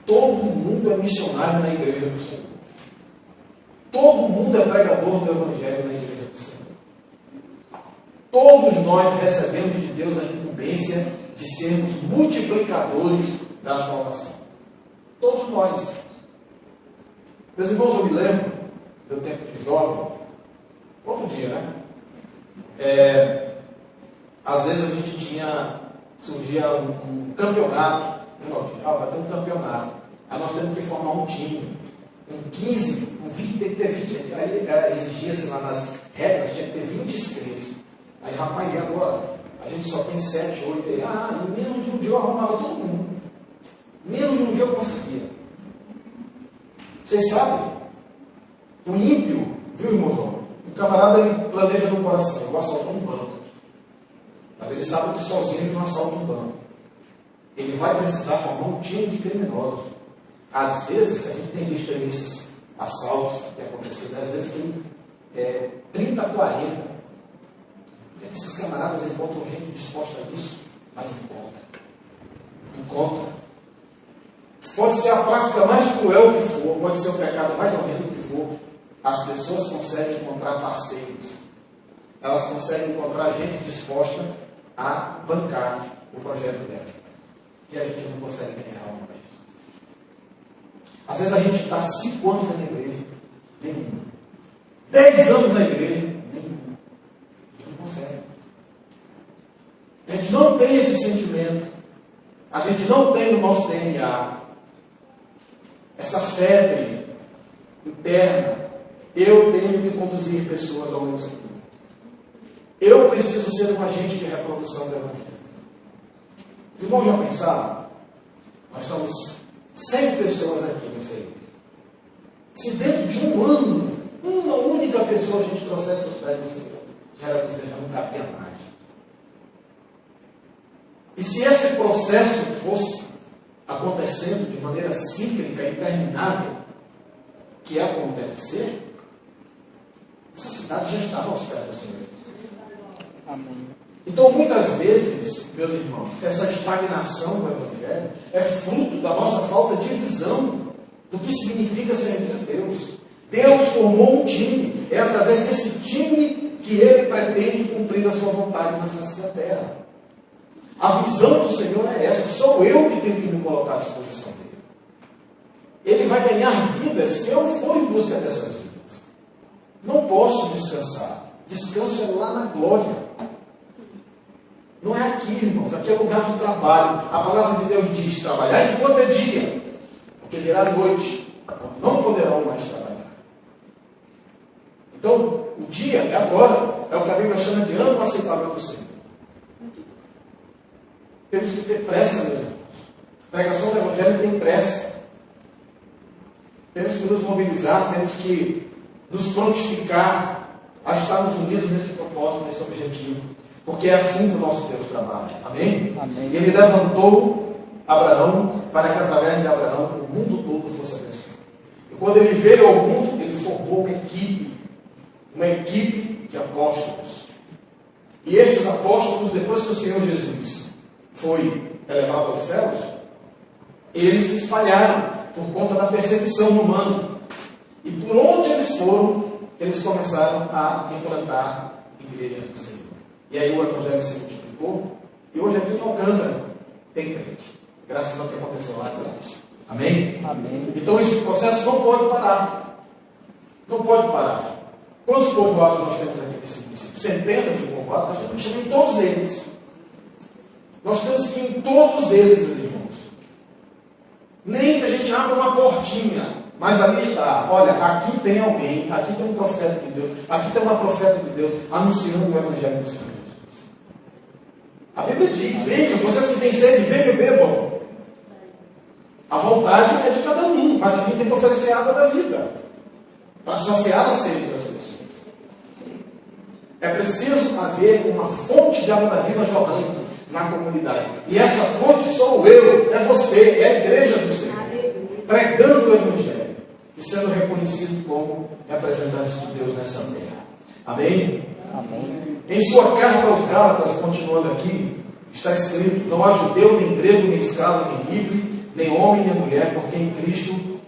Todo mundo é missionário na igreja do Senhor. Todo mundo é pregador do evangelho na igreja do Senhor. Todos nós recebemos de Deus a incumbência de sermos multiplicadores da salvação. Todos nós. Meus irmãos, eu me lembro, meu tempo de jovem, outro dia, né? Às vezes a gente surgia um campeonato, vai ter um campeonato, aí nós temos que formar um time, com 15, com 20, tem que ter 20, aí exigia-se lá nas regras, tinha que ter 20 inscritos. Aí, rapaz, e agora? A gente só tem 7, 8, aí, em menos de um dia eu arrumava todo mundo. Menos de um dia eu conseguia. Vocês sabem, o ímpio, viu, irmão João? O camarada, ele planeja no coração, eu vou assaltar um banco. Mas ele sabe que sozinho ele não assalta um banco. Ele vai precisar formar um time de criminosos. Às vezes, a gente tem visto aí esses assaltos que acontecem, às vezes tem 30, 40. Esses camaradas, eles botam gente disposta a isso, mas encontra. Pode ser a prática mais cruel que for, pode ser o pecado mais horrendo que for, as pessoas conseguem encontrar parceiros. Elas conseguem encontrar gente disposta a bancar o projeto dela. E a gente não consegue ganhar alma para Jesus. Às vezes a gente está 5 anos na igreja, nenhum. 10 anos na igreja, nenhum. A gente não consegue. A gente não tem esse sentimento. A gente não tem no nosso DNA essa febre interna, eu tenho que conduzir pessoas ao meu Senhor. Eu preciso ser um agente de reprodução do Evangelho. Os irmãos já pensaram? Nós somos 100 pessoas aqui nesse aí. Se dentro de um ano, uma única pessoa a gente trouxesse os pés do Senhor, já não cabia mais. E se esse processo fosse acontecendo de maneira cíclica e interminável, que é como deve ser, essa cidade já estava aos pés do Senhor. Amém. Então, muitas vezes, meus irmãos, essa estagnação do Evangelho é fruto da nossa falta de visão do que significa servir a Deus. Deus formou um time, é através desse time que Ele pretende cumprir a sua vontade na face da terra. A visão do Senhor é essa, sou eu que tenho que me colocar à disposição dele. Ele vai ganhar vidas se eu for em busca dessas vidas. Não posso descansar. Descanso é lá na glória. Não é aqui, irmãos. Aqui é lugar de trabalho. A palavra de Deus diz: trabalhar enquanto é dia, porque virá noite, não poderão mais trabalhar. Então, o dia é agora. É o que a Bíblia chama de ano aceitável do Senhor. Temos que ter pressa, meus irmãos. A pregação do Evangelho tem pressa. Temos que nos mobilizar, temos que nos prontificar a estarmos unidos nesse propósito, nesse objetivo. Porque é assim que o nosso Deus trabalha. Amém? Amém. Ele levantou Abraão para que através de Abraão o mundo todo fosse abençoado. E quando ele veio ao mundo, ele formou uma equipe de apóstolos. E esses apóstolos, depois que o Senhor Jesus foi elevado aos céus, eles se espalharam por conta da perseguição humana. E por onde eles foram, eles começaram a implantar igrejas do Senhor. E aí o Evangelho se multiplicou. E hoje aqui em Alcântara tem crente. Graças ao que aconteceu lá atrás. Amém? Amém. Então esse processo não pode parar. Não pode parar. Quantos povoados nós temos aqui nesse município? Centenas de povoados. Nós temos que chegar em todos eles. Nós temos que ir em todos eles, meus irmãos. Nem que a gente abra uma portinha, mas ali está. Olha, aqui tem alguém, aqui tem um profeta de Deus, aqui tem uma profeta de Deus anunciando o Evangelho do Senhor Jesus. A Bíblia diz: venham, vocês que têm sede, venham e bebam. A vontade é de cada um, mas a gente tem que oferecer água da vida para saciar a sede das pessoas. É preciso haver uma fonte de água da vida jorrando na comunidade. E essa fonte sou eu, é você, é a igreja do Senhor, pregando o Evangelho e sendo reconhecido como representantes de Deus nessa terra. Amém? Amém. Em sua carta aos Gálatas, continuando aqui, está escrito: não há judeu, nem grego, nem escravo, nem livre, nem homem, nem mulher, porque em Cristo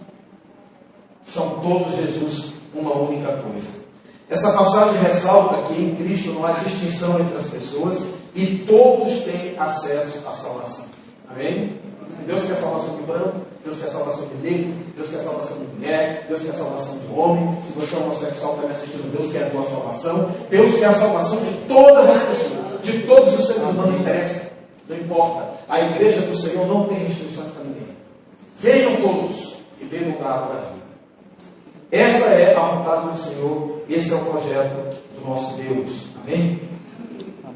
são todos Jesus uma única coisa. Essa passagem ressalta que em Cristo não há distinção entre as pessoas e todos têm acesso à salvação. Amém? Deus quer salvação de branco, Deus quer salvação de negro, Deus quer salvação de mulher, Deus quer salvação de homem. Se você é homossexual, está me assistindo, Deus quer a tua salvação. Deus quer a salvação de todas as pessoas, de todos os seres humanos, não interessa, não importa. A igreja do Senhor não tem restrições para ninguém. Venham todos e bebam da água da vida. Essa é a vontade do Senhor, esse é o projeto do nosso Deus. Amém?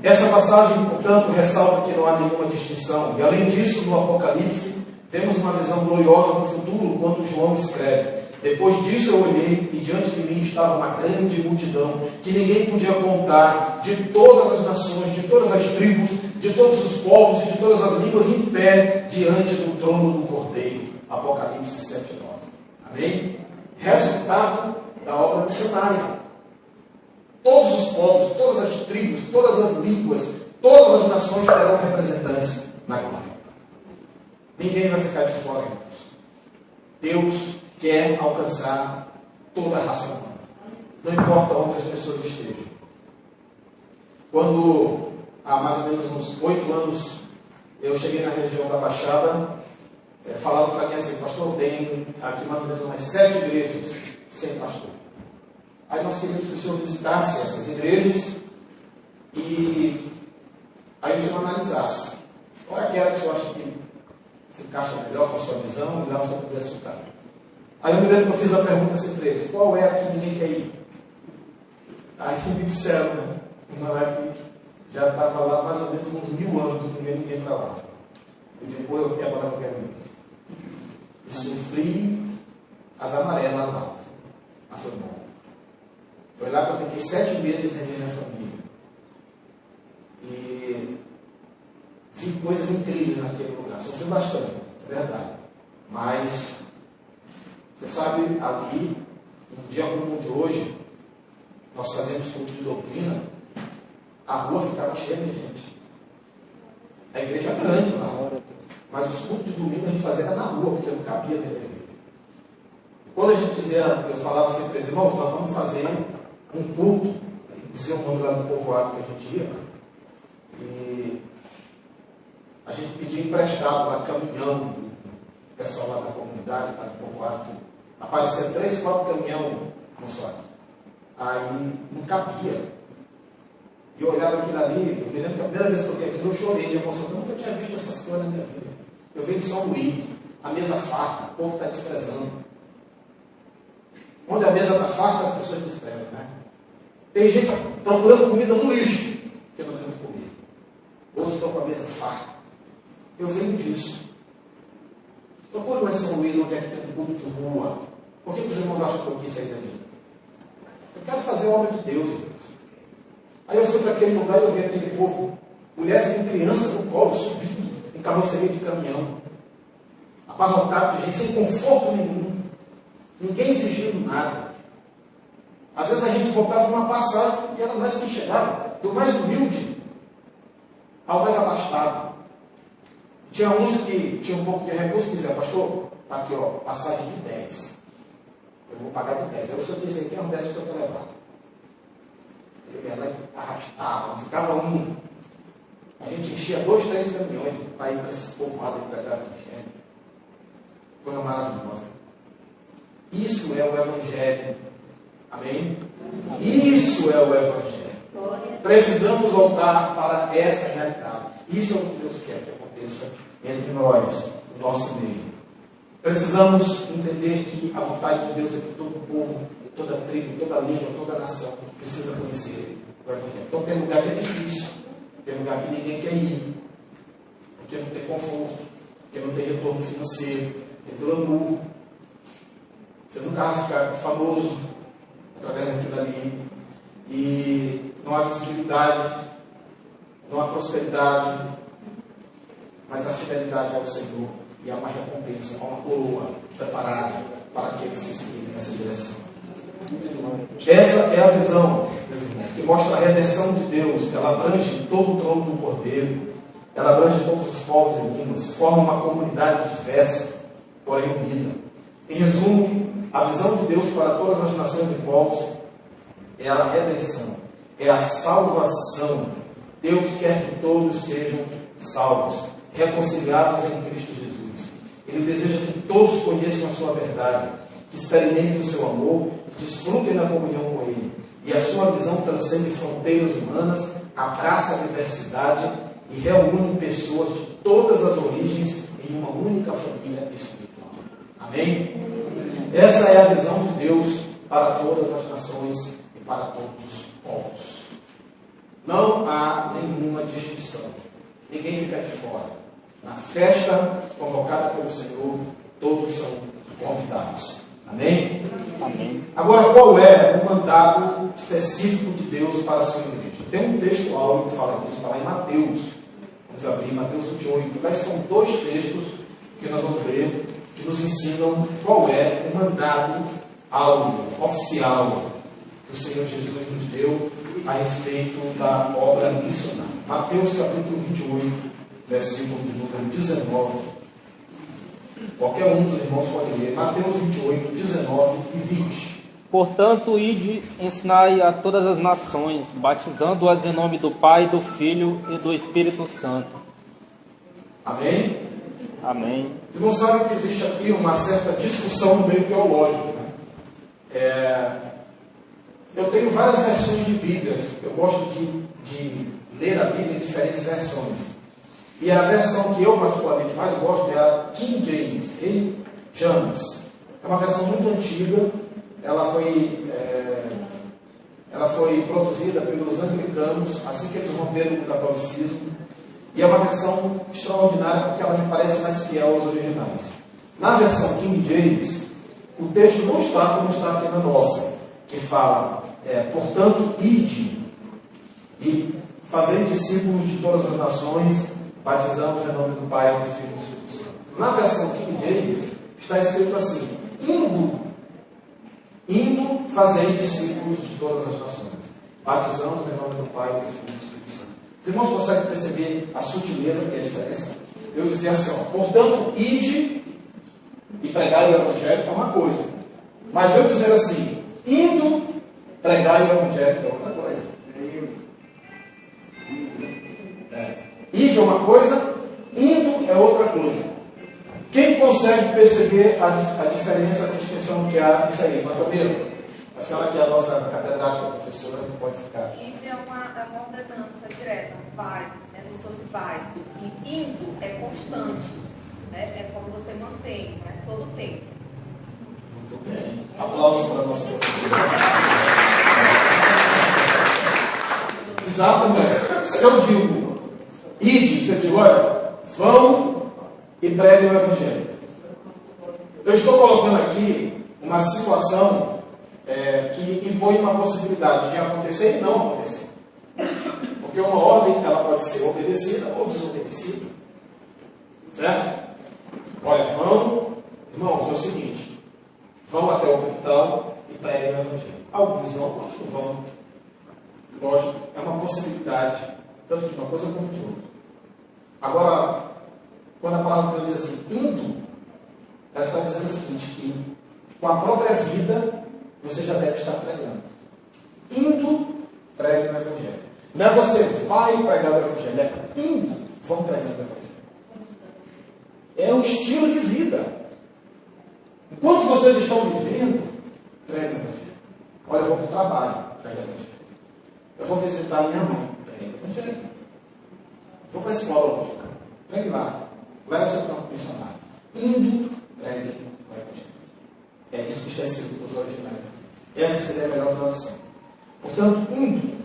Essa passagem, portanto, ressalta que não há nenhuma distinção. E além disso, no Apocalipse, temos uma visão gloriosa do futuro, quando João escreve: depois disso eu olhei, e diante de mim estava uma grande multidão, que ninguém podia contar, de todas as nações, de todas as tribos, de todos os povos e de todas as línguas, em pé, diante do trono do Cordeiro. Apocalipse 7:9. Amém? Resultado da obra missionária. Todos os povos, todas as tribos, todas as línguas, todas as nações terão representantes na glória. Ninguém vai ficar de fora, irmãos. Deus quer alcançar toda a raça humana. Não importa onde as pessoas estejam. Quando, há mais ou menos uns 8 anos, eu cheguei na região da Baixada, falaram para mim assim: pastor, tem aqui mais ou menos umas 7 igrejas sem pastor. Aí nós queríamos que o senhor visitasse essas igrejas e aí o senhor analisasse qual é aquela que o senhor acha que se encaixa melhor com a sua visão e lá o senhor pudesse ficar. Aí eu me lembro que eu fiz a pergunta assim para eles: qual é a que ninguém quer ir? Aí me disseram, uma lá que já estava lá mais ou menos uns 1000 anos, não veio ninguém para lá. Eu digo: pô, eu quero, agora eu quero ir. E sofri as amarelas lá. Mas foi bom. Foi lá que eu fiquei 7 meses sem ver minha família. E vi coisas incríveis naquele lugar. Sofri bastante, é verdade. Mas, você sabe, ali, um dia como o de hoje, nós fazemos culto de doutrina, a rua ficava cheia de gente. A igreja é grande lá. Mas os cultos de domingo a gente fazia na rua, porque não cabia dentro da igreja. Quando a gente dizia, eu falava assim para eles: irmãos, nós vamos fazer um culto, dizia o nome lá do povoado que a gente ia, e a gente pedia emprestado lá caminhão, o pessoal lá da comunidade, para o povoado, aparecia 3, 4 caminhões no sócio. Aí não cabia. E eu olhava aquilo ali, eu me lembro que a primeira vez que eu vi aquilo, eu chorei de emoção, eu nunca tinha visto essas coisas na minha vida. Eu venho de São Luís, a mesa farta, o povo está desprezando. Onde a mesa está farta, as pessoas desprezam, né? Tem gente procurando comida no lixo, que eu não tenho que comer. Hoje estou com a mesa farta. Eu venho disso. Procure lá em São Luís, onde é que tem um culto de rua. Por que os irmãos acham que eu quis sair dali? Eu quero fazer a obra de Deus, irmãos. Aí eu fui para aquele lugar e eu vi aquele povo, mulheres com crianças no colo, subindo em carroceria de caminhão, abarrotado de gente, sem conforto nenhum, ninguém exigindo nada. Às vezes a gente botava uma passagem e era nós que chegava, do mais humilde ao mais abastado. Tinha uns que tinham um pouco de recurso e diziam: pastor, tá aqui, ó, passagem de 10. Eu vou pagar de 10. Aí o senhor disse: tem uns 10 que o senhor quer levar. Ela arrastava, não ficava um. A gente enchia 2, 3 caminhões para ir para esses povoados e pregar o evangelho. Coisa maravilhosa. Isso é o evangelho. Amém? Isso é o evangelho. Precisamos voltar para essa realidade. Isso é o que Deus quer que aconteça entre nós, no nosso meio. Precisamos entender que a vontade de Deus é que todo povo, toda tribo, toda língua, toda nação precisa conhecer o evangelho. Então tem lugar que é difícil, tem lugar que ninguém quer ir, porque não tem conforto, porque não tem retorno financeiro, tem glamour. Você nunca vai ficar famoso através daquilo ali, e não há visibilidade, não há prosperidade, mas a fidelidade ao Senhor, e há uma recompensa, há uma coroa preparada para aqueles que seguirem nessa direção. Essa é a visão, meus irmãos, que mostra a redenção de Deus. Ela abrange todo o trono do Cordeiro, ela abrange todos os povos e línguas, forma uma comunidade diversa, porém unida. Em resumo, a visão de Deus para todas as nações e povos é a redenção, é a salvação. Deus quer que todos sejam salvos, reconciliados em Cristo Jesus. Ele deseja que todos conheçam a sua verdade, que experimentem o seu amor, que desfrutem da comunhão com Ele. E a sua visão transcende fronteiras humanas, abraça a diversidade e reúne pessoas de todas as origens em uma única família espiritual. Amém? Essa é a visão de Deus para todas as nações e para todos os povos. Não há nenhuma distinção. Ninguém fica de fora. Na festa convocada pelo Senhor, todos são convidados. Amém? Amém. Agora, qual é o mandado específico de Deus para a sua igreja? Tem um texto áureo que fala disso, está lá em Mateus. Vamos abrir Mateus 28. Mas são 2 textos que nós vamos ler, que nos ensinam qual é o mandado áureo, oficial, que o Senhor Jesus nos deu a respeito da obra missionária. Mateus capítulo 28, versículo de número 19. Qualquer um dos irmãos pode ler. Mateus 28, 19 e 20. Portanto, ide, ensinai a todas as nações, batizando-as em nome do Pai, do Filho e do Espírito Santo. Amém? Amém. Vocês não sabem que existe aqui uma certa discussão no meio teológico, né? Eu tenho várias versões de Bíblia. Eu gosto de ler a Bíblia em diferentes versões. E a versão que eu particularmente mais gosto é a King James, Rei James. É uma versão muito antiga, ela foi produzida pelos anglicanos, assim que eles romperam com o catolicismo, e é uma versão extraordinária porque ela me parece mais fiel aos originais. Na versão King James, o texto não está como está aqui na nossa, que fala, portanto, ide e fazei discípulos de todas as nações, batizamos em nome do Pai, do Filho e do Espírito Santo. Na versão King James, está escrito assim, indo fazei discípulos de todas as nações, batizamos em nome do Pai, do Filho e do Espírito Santo. Os irmãos conseguem perceber a sutileza que é a diferença? Eu dizia assim, portanto, ide e pregar o Evangelho é uma coisa. Mas eu dizer assim, indo pregar o Evangelho é outra coisa. Ide é uma coisa, indo é outra coisa. Quem consegue perceber a diferença, a distinção que há nisso aí? Matomeiro, a senhora que é a nossa catedrática, professora, não pode ficar. Ide é uma ordenança direta, vai, como se fosse vai. E indo é constante, né? É como você mantém, né? Todo o tempo. Muito bem. Aplausos para a nossa professora. Exatamente. Se eu digo ide, você diz, olha, vão e preguem o Evangelho. Eu estou colocando aqui uma situação que impõe uma possibilidade de acontecer e não acontecer. Porque uma ordem ela pode ser obedecida ou desobedecida. Certo? Olha, vão, irmãos, é o seguinte, vão até o capital e preguem o Evangelho. Alguns vão, outros não vão. Lógico, é uma possibilidade, tanto de uma coisa como de outra. Agora, quando a palavra de Deus diz assim, indo, ela está dizendo o seguinte, que com a própria vida, você já deve estar pregando. Indo, pregue o Evangelho. Não é você vai pregar o Evangelho, é indo, vão pregar o Evangelho. É um estilo de vida. Enquanto vocês estão vivendo, pregue o Evangelho. Olha, eu vou para o trabalho, pregue o Evangelho. Eu vou visitar minha mãe, pregue o Evangelho. Vou para a escola hoje, pregue lá. Leve o seu campo missionário. Indo, pregue o Evangelho. É isso que está escrito nos originais. Essa seria a melhor tradução. Portanto, indo,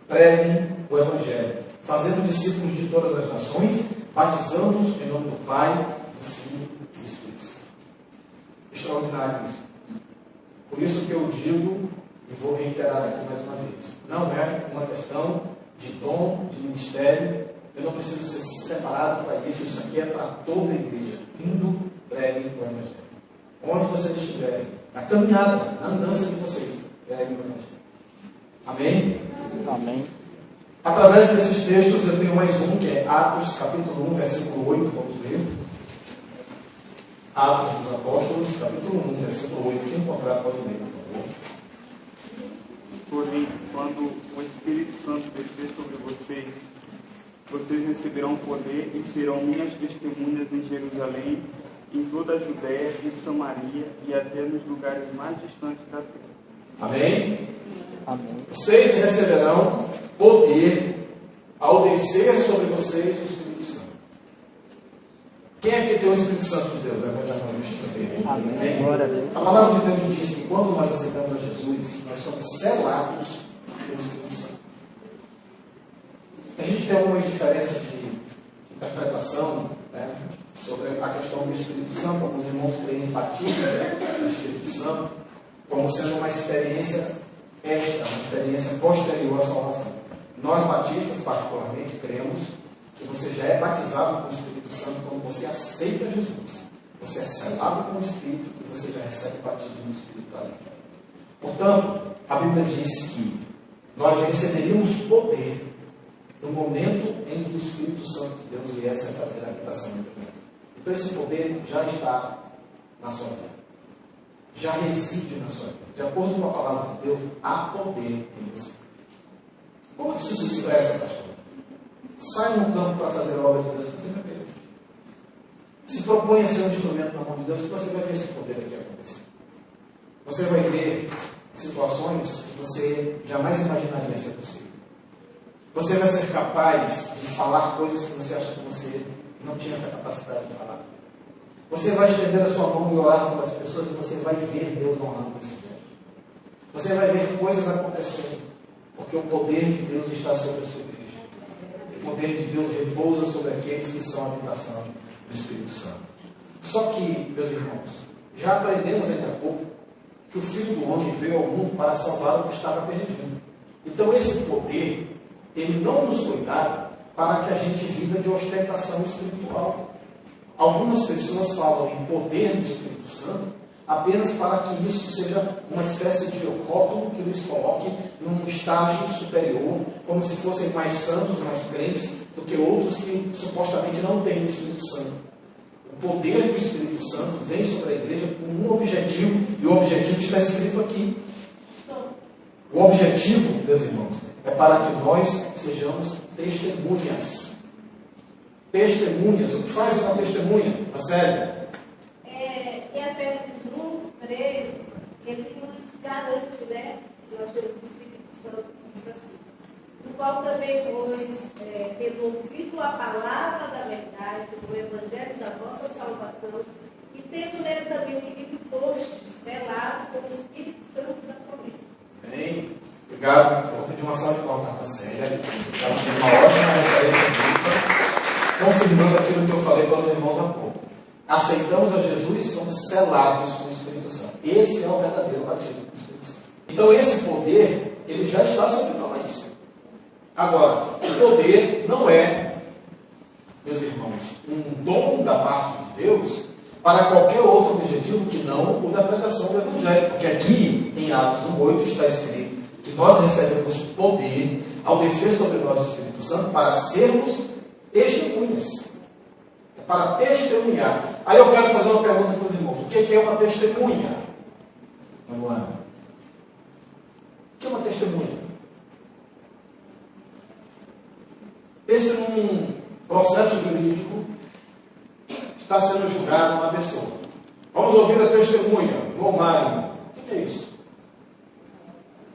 preguem o Evangelho, fazendo discípulos de todas as nações, batizando-os em nome do Pai, do Filho e do Espírito Santo. Extraordinário isso. Por isso que eu digo, e vou reiterar aqui mais uma vez, não é uma questão de dom, de ministério. Eu não preciso ser separado para isso. Isso aqui é para toda a igreja. Indo, preguem o Evangelho. Onde vocês estiverem, na caminhada, na andança de vocês, preguem o Evangelho. Amém? Amém. Através desses textos, eu tenho mais um, que é Atos, capítulo 1, versículo 8. Vamos ler. Atos dos Apóstolos, capítulo 1, versículo 8. Quem encontrar pode ler, por favor. Porém, quando o Espírito Santo descer sobre vocês, vocês receberão poder e serão minhas testemunhas em Jerusalém, em toda a Judéia e Samaria e até nos lugares mais distantes da terra. Amém? Amém. Vocês receberão poder ao descer sobre vocês o Espírito Santo. Quem é que tem o Espírito Santo de Deus? Levanta a mão, deixa eu saber. Amém. Glória a Deus. A palavra de Deus diz que quando nós aceitamos a Jesus, nós somos selados pelo Espírito Santo. A gente tem algumas diferenças de interpretação, né, sobre a questão do Espírito Santo. Alguns irmãos creem em batismo do Espírito Santo como sendo uma experiência uma experiência posterior à salvação. Nós batistas, particularmente, cremos que você já é batizado com o Espírito Santo quando você aceita Jesus. Você é selado com o Espírito e você já recebe o batismo no Espírito da vida. Portanto, a Bíblia diz que nós receberíamos poder no momento em que o Espírito Santo de Deus viesse a fazer a habitação entre nós. Então esse poder já está na sua vida. Já reside na sua vida. De acordo com a palavra de Deus, há poder em você. Como é que isso se expressa, pastor? Sai no campo para fazer a obra de Deus, você vai ver. Se propõe a ser um instrumento na mão de Deus, você vai ver esse poder aqui acontecer. Você vai ver situações que você jamais imaginaria ser possível. Você vai ser capaz de falar coisas que você acha que você não tinha essa capacidade de falar. Você vai estender a sua mão e orar pelas pessoas e você vai ver Deus honrando esse gesto. Você vai ver coisas acontecendo, porque o poder de Deus está sobre a sua igreja. O poder de Deus repousa sobre aqueles que são a habitação do Espírito Santo. Só que, meus irmãos, já aprendemos ainda há pouco que o Filho do Homem veio ao mundo para salvar o que estava perdido. Então esse poder, ele não nos foi dado para que a gente viva de ostentação espiritual. Algumas pessoas falam em poder do Espírito Santo apenas para que isso seja uma espécie de rótulo que eles coloquem num estágio superior, como se fossem mais santos, mais crentes, do que outros que supostamente não têm o Espírito Santo. O poder do Espírito Santo vem sobre a igreja com um objetivo, e o objetivo está escrito aqui. O objetivo, meus irmãos, é para que nós sejamos testemunhas. Testemunhas. O que faz uma testemunha? A sério? Em Efésios 1, 3, ele nos garante, né? Que nós temos o Espírito Santo, diz assim, no qual também vós, tendo ouvido a palavra da verdade, o evangelho da vossa salvação, e tendo nele também o que fostes selado com o Espírito Santo da promessa. Bem, obrigado. Eu vou pedir uma salva de palmas para a Célia. Ela tem uma ótima referência bíblica, confirmando aquilo que eu falei para os irmãos há pouco. Aceitamos a Jesus e somos selados com o Espírito Santo. Esse é o verdadeiro batismo com o Espírito Santo. Então esse poder, ele já está sobre nós. Agora, o poder não é, meus irmãos, um dom da parte de Deus para qualquer outro objetivo que não o da pregação do Evangelho. Porque aqui, em Atos 1:8, está escrito que nós recebemos poder ao descer sobre nós o Espírito Santo para sermos testemunhas. É para testemunhar. Aí eu quero fazer uma pergunta para os irmãos. O que é uma testemunha? Vamos lá. O que é uma testemunha? Pense num processo jurídico que está sendo julgado uma pessoa. Vamos ouvir a testemunha no online. O que é isso?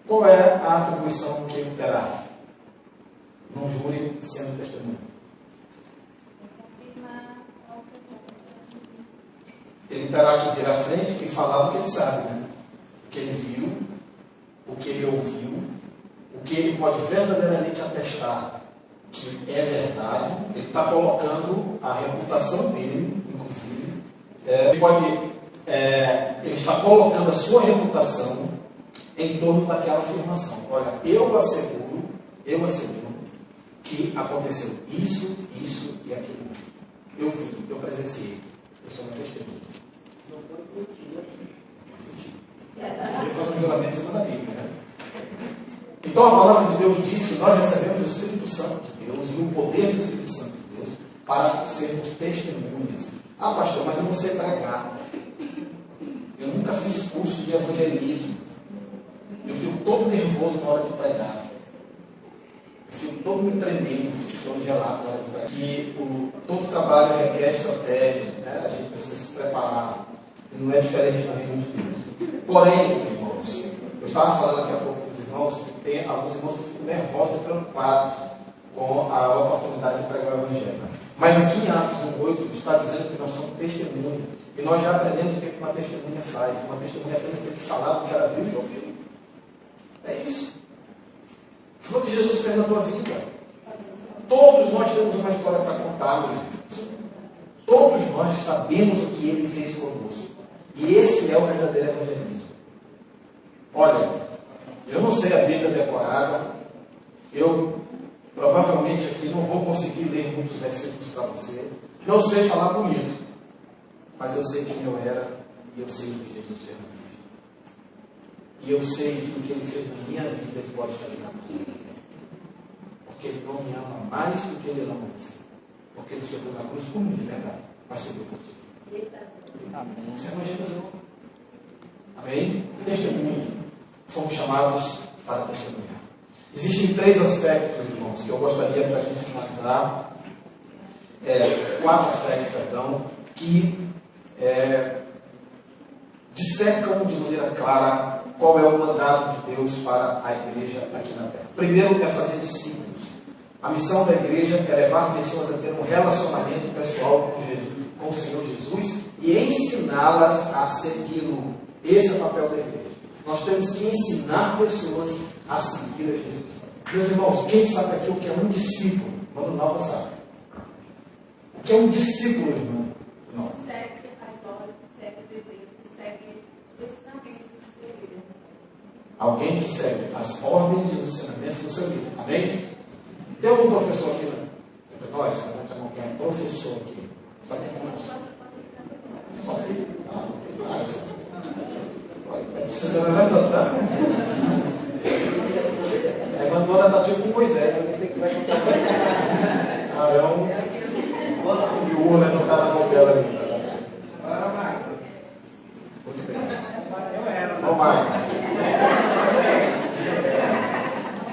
Qual é a atribuição que ele terá num júri sendo testemunha? Ele terá que vir à frente e falar o que ele sabe, né? O que ele viu, o que ele ouviu, o que ele pode verdadeiramente atestar que é verdade. Ele está colocando a reputação dele, inclusive. Ele está colocando a sua reputação em torno daquela afirmação. Olha, eu asseguro que aconteceu isso e aquilo. Eu vi, eu presenciei. Eu sou uma testemunha. Ele faz um juramento em cima da Bíblia, né? Então a palavra de Deus diz que nós recebemos o Espírito Santo de Deus e o poder do Espírito Santo de Deus para sermos testemunhas. Ah, pastor, mas eu não sei pregar. Eu nunca fiz curso de evangelismo. Eu fico todo nervoso na hora de pregar. Eu fico todo me tremendo, fico só gelado na hora de pregar. Que todo trabalho requer estratégia, né? A gente precisa se preparar. E não é diferente no reino de Deus. Porém, irmãos, eu estava falando aqui há pouco com os irmãos que tem alguns irmãos que ficam nervosos e preocupados com a oportunidade de pregar o Evangelho. Mas aqui em Atos 1:8 está dizendo que nós somos testemunhas. E nós já aprendemos o que uma testemunha faz. Uma testemunha apenas tem que falar do que ela viu e ouviu. É isso. O que foi que Jesus fez na tua vida? Todos nós temos uma história para contar, meus irmãos. Todos nós sabemos o que ele fez conosco. E esse é o verdadeiro evangelismo. Olha, eu não sei a Bíblia decorada. Eu provavelmente aqui não vou conseguir ler muitos versículos para você. Não sei falar bonito. Mas eu sei quem eu era e eu sei o que Jesus fez na minha vida. E eu sei que o que ele fez na minha vida ele pode fazer na tua vida. Porque ele não me ama mais do que ele ama você. Porque ele subiu na cruz por mim, é verdade. Mas subiu por ti. Amém. Você evangelizou. Amém? Testemunho. Fomos chamados para testemunhar. Existem 3 aspectos, irmãos, que eu gostaria para a gente finalizar. 4 aspectos, perdão, que dissecam de maneira clara qual é o mandato de Deus para a igreja aqui na terra. Primeiro é fazer discípulos. A missão da igreja é levar pessoas a ter um relacionamento pessoal com Jesus. com o Senhor Jesus e ensiná-las a segui-lo. Esse é o papel da igreja. Nós temos que ensinar pessoas a seguir a Jesus. Meus irmãos, quem sabe aqui o que é um discípulo? Mano Nova sabe. O que é um discípulo, irmão? Não. Segue as ordens, segue o desejo, segue o ensinamento do seu líder. Alguém que segue as ordens e os ensinamentos do seu líder. Amém? Tem algum professor aqui, né? Entre nós, quem é professor aqui? Sabe quem é professor? Só filho? Ah, não tem mais. Precisa levantar. Aí mandou ela tá tipo com Moisés, eu tenho que levantar. Arão e o urna não está na mão dela ali. Agora vai. Muito bem. Eu era. Vamos mais.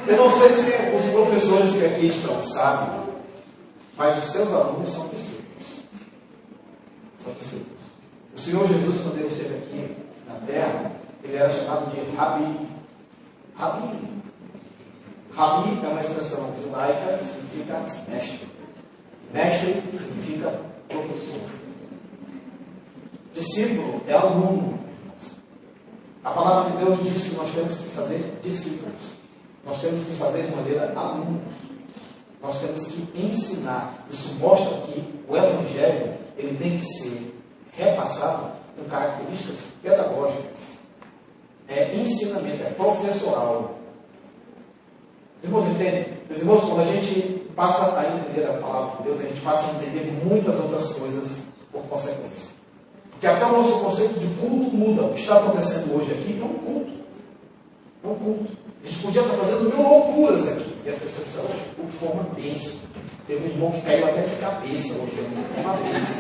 Eu não sei se os professores que aqui estão sabem, mas os seus alunos são discípulos. São discípulos. O Senhor Jesus, quando ele esteve aqui na terra, ele era chamado de Rabi. Rabi. Rabi é uma expressão judaica que significa mestre. Mestre significa professor. Discípulo é aluno. A palavra de Deus diz que nós temos que fazer discípulos. Nós temos que fazer de maneira alunos. Nós temos que ensinar. Isso mostra que o Evangelho ele tem que ser repassado com características pedagógicas. É ensinamento, é professoral. Os irmãos entendem? Meus irmãos, quando a gente passa a entender a palavra de Deus, a gente passa a entender muitas outras coisas por consequência. Porque até o nosso conceito de culto muda. O que está acontecendo hoje aqui é um culto. É um culto. A gente podia estar fazendo mil loucuras aqui. E as pessoas disseram, hoje o culto foi uma bênção. Teve um irmão que caiu até de cabeça hoje. Foi uma bênção.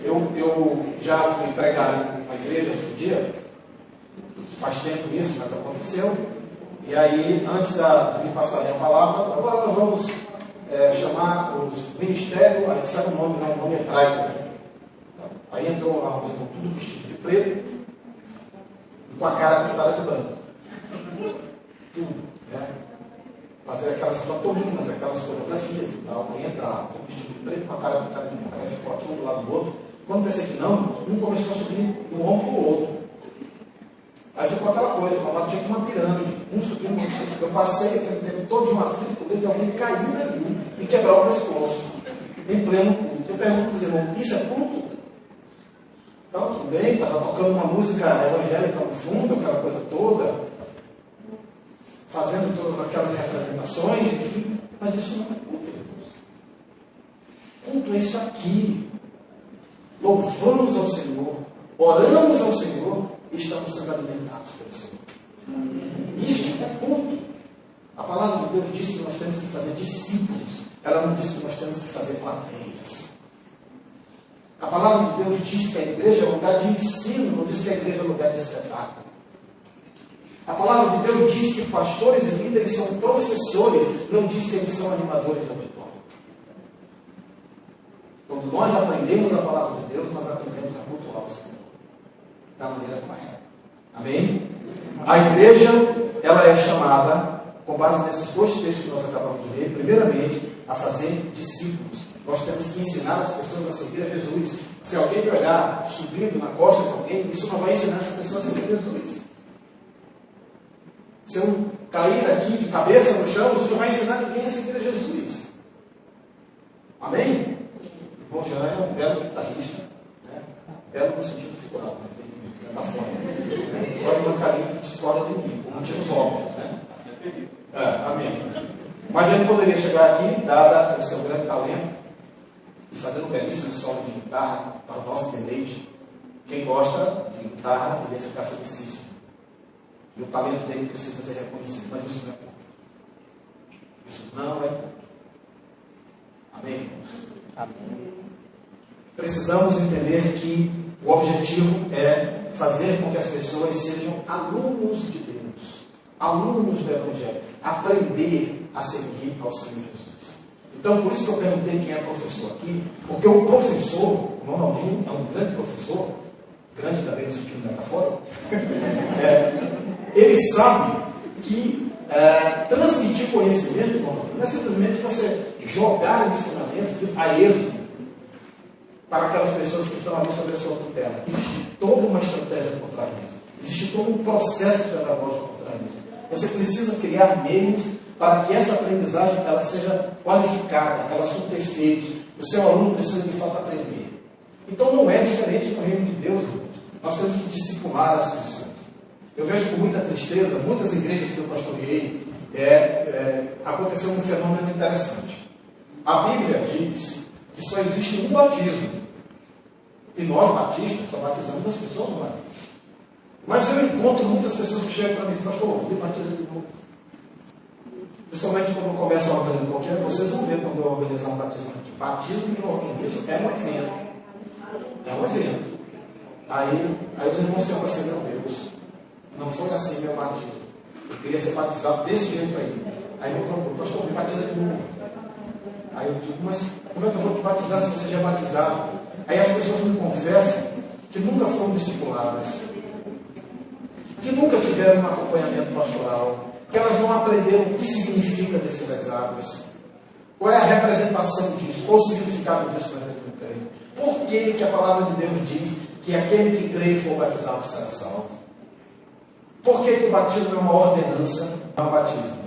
Eu já fui pregar em uma igreja outro dia. Faz tempo isso, mas aconteceu. E aí, antes de me passarem a palavra, agora nós vamos chamar os ministérios, aí sabe o nome, não, o nome hebraico. Aí entrou lá uns irmãos tudo vestido de preto, e com a cara pintada de branco. Tudo, né? Fazer aquelas pantomimas, aquelas coreografias e tal. Aí entraram, tudo vestido de preto, com a cara pintada de branco. Aí ficou aqui um do lado do outro. Quando pensei que não, um começou a subir de um ombro para o outro. Aí ficou aquela coisa, falava, tinha que uma pirâmide, um subindo no outro. Eu passei aquele tempo todo de uma fila com medo de alguém cair ali e quebrar o pescoço, em pleno culto. Eu pergunto para os irmãos, isso é culto? Então, tudo bem, estava tocando uma música evangélica no fundo, aquela coisa toda, fazendo todas aquelas representações, enfim, mas isso não é culto, irmãos. Culto é isso aqui. Louvamos ao Senhor, oramos ao Senhor e estamos sendo alimentados pelo Senhor. Isto é culto. A palavra de Deus diz que nós temos que fazer discípulos. Ela não diz que nós temos que fazer plateias. A palavra de Deus diz que a igreja é lugar de ensino, não diz que a igreja é lugar de espetáculo. A palavra de Deus diz que pastores e líderes são professores, não diz que eles são animadores de auditório. Quando nós aprendemos a palavra de Deus, nós aprendemos a cultuar o Senhor da maneira correta. Amém? A igreja, ela é chamada, com base nesses dois textos que nós acabamos de ler, primeiramente, a fazer discípulos. Nós temos que ensinar as pessoas a seguir a Jesus. Se alguém me olhar subindo na costa de alguém, isso não vai ensinar essa pessoa a seguir Jesus. Se eu cair aqui de cabeça no chão, isso não vai ensinar ninguém a seguir a Jesus. Amém? O irmão Jean é um belo guitarrista, né? Belo no sentido figurado, né? Da forma. Só de uma carinha que discorda de mim, por motivos óbvios, né? Amém. Mas ele poderia chegar aqui, dada o seu grande talento, e fazer um belíssimo solo de guitarra para o nosso deleite. Quem gosta de guitarra, ele ia ficar felicíssimo. E o talento dele precisa ser reconhecido, mas isso não é culto. Isso não é culto. Amém, irmãos? Amém. Precisamos entender que o objetivo é fazer com que as pessoas sejam alunos de Deus, alunos do Evangelho, aprender a seguir ao Senhor Jesus. Então, por isso que eu perguntei quem é professor aqui, porque o professor, o Ronaldinho é um grande professor, grande também no sentido metafórico, ele sabe que transmitir conhecimento, não é simplesmente você jogar ensinamentos a esmo. para aquelas pessoas que estão ali sob a sua tutela. Existe toda uma estratégia por trás disso. Existe todo um processo pedagógico por trás disso. Você precisa criar meios para que essa aprendizagem ela seja qualificada, ela surta efeitos. O seu aluno precisa de fato aprender. Então não é diferente no reino de Deus, irmãos. Nós temos que discipular as pessoas. Eu vejo com muita tristeza, muitas igrejas que eu pastoreei, aconteceu um fenômeno interessante. A Bíblia diz que só existe um batismo. E nós, batistas, só batizamos as pessoas no batismo. Mas eu encontro muitas pessoas que chegam para mim e dizem, pastor, me batiza de novo. Principalmente quando eu começo a organizar qualquer, vocês vão ver quando eu organizar um batismo aqui. Batismo que eu organizo é um evento. É um evento. Aí os irmãos se assim, meu Deus, não foi assim meu batismo. Eu queria ser batizado desse jeito aí. Aí eu procuro, pastor, me batiza de novo. Aí eu digo, mas como é que eu vou te batizar se você já é batizado? Aí as pessoas me confessam que nunca foram discipuladas, que nunca tiveram um acompanhamento pastoral, que elas não aprenderam o que significa descer das águas, qual é a representação disso, qual o significado disso na vida do crente. Por que a palavra de Deus diz que aquele que crê e for batizado será salvo? Por que o batismo é uma ordenança, não é um batismo?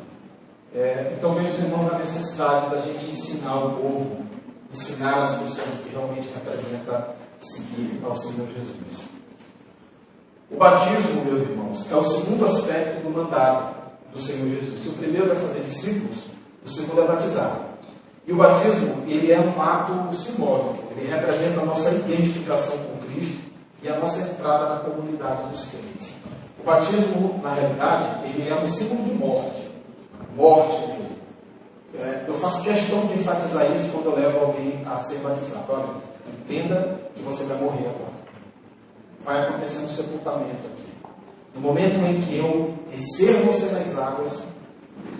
Então vejo, irmãos, a necessidade da gente ensinar o povo, ensinar as pessoas que realmente representam seguir ao Senhor Jesus. O batismo, meus irmãos, é o segundo aspecto do mandato do Senhor Jesus. Se o primeiro é fazer discípulos, o segundo é batizar. E o batismo, ele é um ato simbólico. Ele representa a nossa identificação com Cristo e a nossa entrada na comunidade dos crentes. O batismo, na realidade, ele é um símbolo de morte. Morte mesmo. Eu faço questão de enfatizar isso quando eu levo alguém a ser batizado. Olha, entenda que você vai morrer agora. Vai acontecer um sepultamento aqui. No momento em que eu descer você nas águas,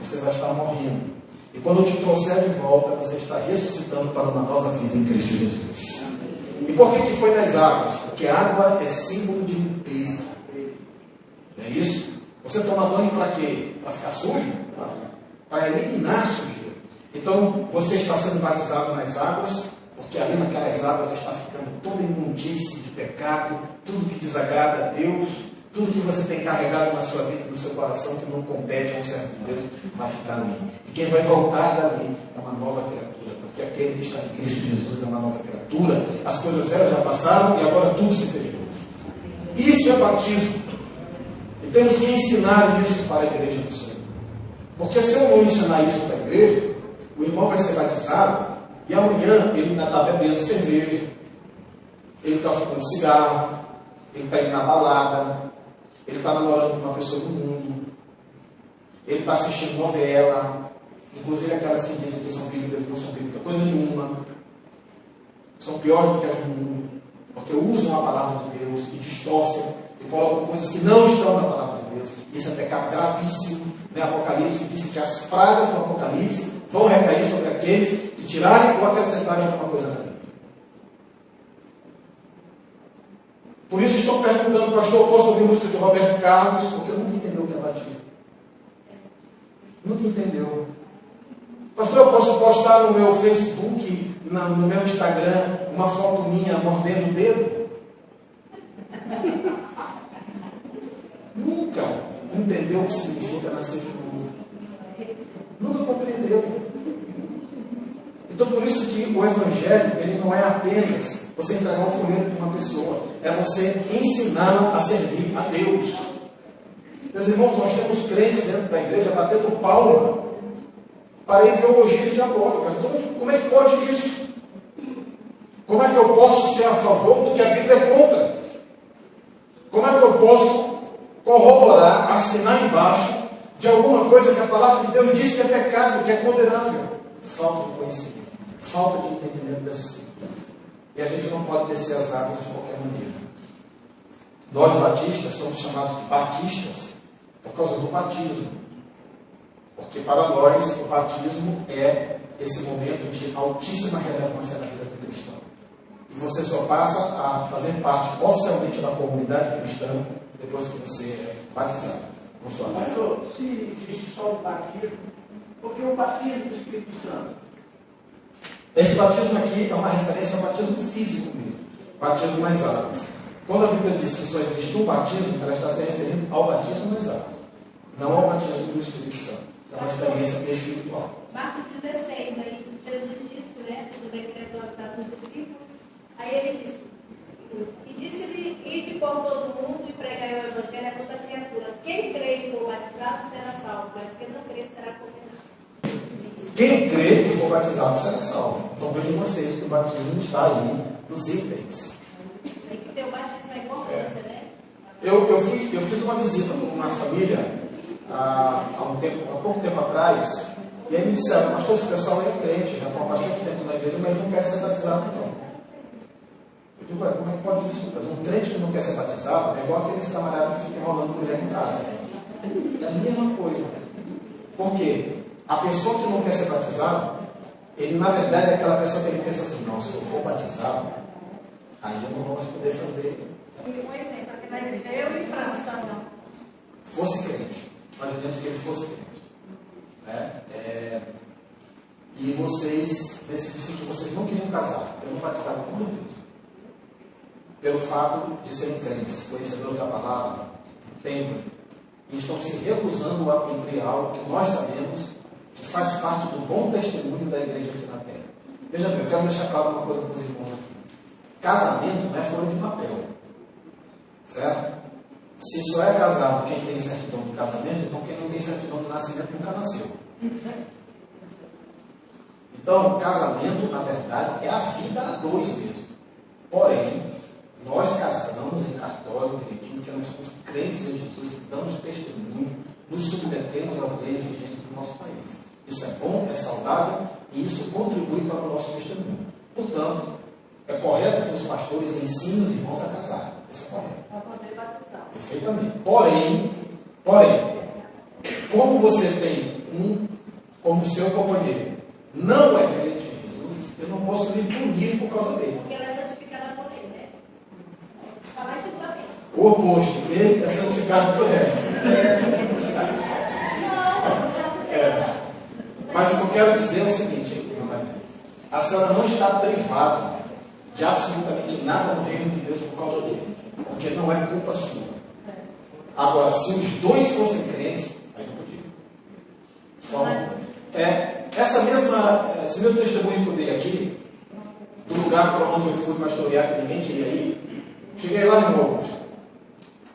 você vai estar morrendo. E quando eu te trouxer de volta, você está ressuscitando para uma nova vida em Cristo Jesus. E por que foi nas águas? Porque a água é símbolo de limpeza. Não é isso? Você toma banho para quê? Para ficar sujo? Não. Para eliminar a sujeira. Então, você está sendo batizado nas águas, porque ali naquelas águas está ficando toda imundície de pecado, tudo que desagrada a Deus, tudo que você tem carregado na sua vida, no seu coração, que não compete a um servo de Deus, vai ficar ali. E quem vai voltar dali é uma nova criatura, porque aquele que está em Cristo Jesus é uma nova criatura. As coisas velhas já passaram e agora tudo se fez novo. Isso é batismo. E temos que ensinar isso para a igreja do Senhor. Porque se eu não ensinar isso para a igreja, o irmão vai ser batizado e amanhã ele ainda está bebendo cerveja, ele está fumando cigarro, ele está indo na balada, ele está namorando com uma pessoa do mundo, ele está assistindo novela, inclusive aquelas que dizem que são bíblicas e não são bíblicas, coisa nenhuma, são piores do que as do mundo, porque usam a palavra de Deus e distorcem e colocam coisas que não estão na palavra de Deus. Isso é pecado gravíssimo. No Apocalipse diz que as pragas do Apocalipse vão recair sobre aqueles que tirarem ou acrescentarem alguma coisa na Bíblia. Por isso estou perguntando, pastor, posso ouvir música de Roberto Carlos? Porque eu nunca entendeu o que é batismo. Nunca entendeu. Pastor, eu posso postar no meu Facebook, no meu Instagram, uma foto minha mordendo o dedo? Nunca entendeu o que significa nascer de novo. Nunca compreendeu. Então, por isso que o Evangelho, ele não é apenas você entregar um folheto para uma pessoa, é você ensinar a servir a Deus. Meus irmãos, nós temos crentes dentro da igreja batendo palma para ideologias diabólicas. Como é que pode isso? Como é que eu posso ser a favor do que a Bíblia é contra? Como é que eu posso corroborar, assinar embaixo de alguma coisa que a palavra de Deus diz que é pecado, que é condenável? Falta de conhecimento, falta de entendimento dessa situação. E a gente não pode descer as águas de qualquer maneira. Nós batistas somos chamados de batistas por causa do batismo. Porque para nós o batismo é esse momento de altíssima relevância na vida do cristão. E você só passa a fazer parte oficialmente da comunidade cristã depois que você é batizado. Com sua vida. Pastor, se existe só o batismo, porque o batismo do Espírito Santo? Esse batismo aqui é uma referência ao batismo físico mesmo, batismo nas águas. Quando a Bíblia diz que só existe um batismo, ela está se referindo ao batismo nas águas, não ao batismo do Espírito Santo. É uma experiência espiritual. Marcos 16, aí Jesus disse, né, no decreto do discípulo, aí ele disse, e disse-lhe, ide por todo mundo e pregai o evangelho a toda criatura. Quem crê e for batizado será salvo, mas quem não crê será condenado. Quem crê e for batizado será salvo. Então vejam vocês que o batismo está aí nos itens. Tem que ter o batismo, é importância, né? Eu fiz uma visita com uma família há pouco tempo atrás, e aí me disseram, pastor, esse pessoal é crente, já estão há bastante tempo na igreja, mas não quer ser batizado, não. Eu digo, como é que pode isso? Mas um crente que não quer ser batizado é igual aqueles camaradas que ficam enrolando mulher em casa. É a mesma coisa. Por quê? A pessoa que não quer ser batizado, ele na verdade é aquela pessoa que ele pensa assim, não, se eu for batizado, aí eu não vou mais poder fazer. Um exemplo, aqui na igreja, eu e França, não. Fosse crente. Imaginemos que ele fosse crente. Né? E vocês decidissem que vocês não queriam casar. Eu não batizava com Deus. Pelo fato de serem crentes, conhecedores da palavra, entendem, e estão se recusando a cumprir algo que nós sabemos que faz parte do bom testemunho da igreja aqui na terra. Veja bem, eu quero deixar claro uma coisa para os irmãos aqui. Casamento não é folha de papel. Certo? Se só é casado quem tem certidão de casamento, então quem não tem certidão de nascimento nunca nasceu. Então, casamento, na verdade, é a vida a dois mesmo. Porém, nós casamos em cartório direitinho, porque nós somos crentes em Jesus, damos testemunho, nos submetemos às leis vigentes do nosso país. Isso é bom, é saudável e isso contribui para o nosso testemunho. Portanto, é correto que os pastores ensinem os irmãos a casar. Isso é correto. Para poder batizar. Perfeitamente. Porém, como você tem como seu companheiro não é crente em Jesus, eu não posso lhe punir por causa dele. Porque ela é santificada por ele, né? Está mais seguramente. O oposto, ele é santificado por ela. Mas o que eu quero dizer é o seguinte, irmã Maria. A senhora não está privada de absolutamente nada no reino de Deus por causa dele. Porque não é culpa sua. Agora, se os dois fossem crentes, aí não podia. Esse meu testemunho que eu dei aqui, do lugar para onde eu fui pastorear, que ninguém queria ir, cheguei lá em Augusto.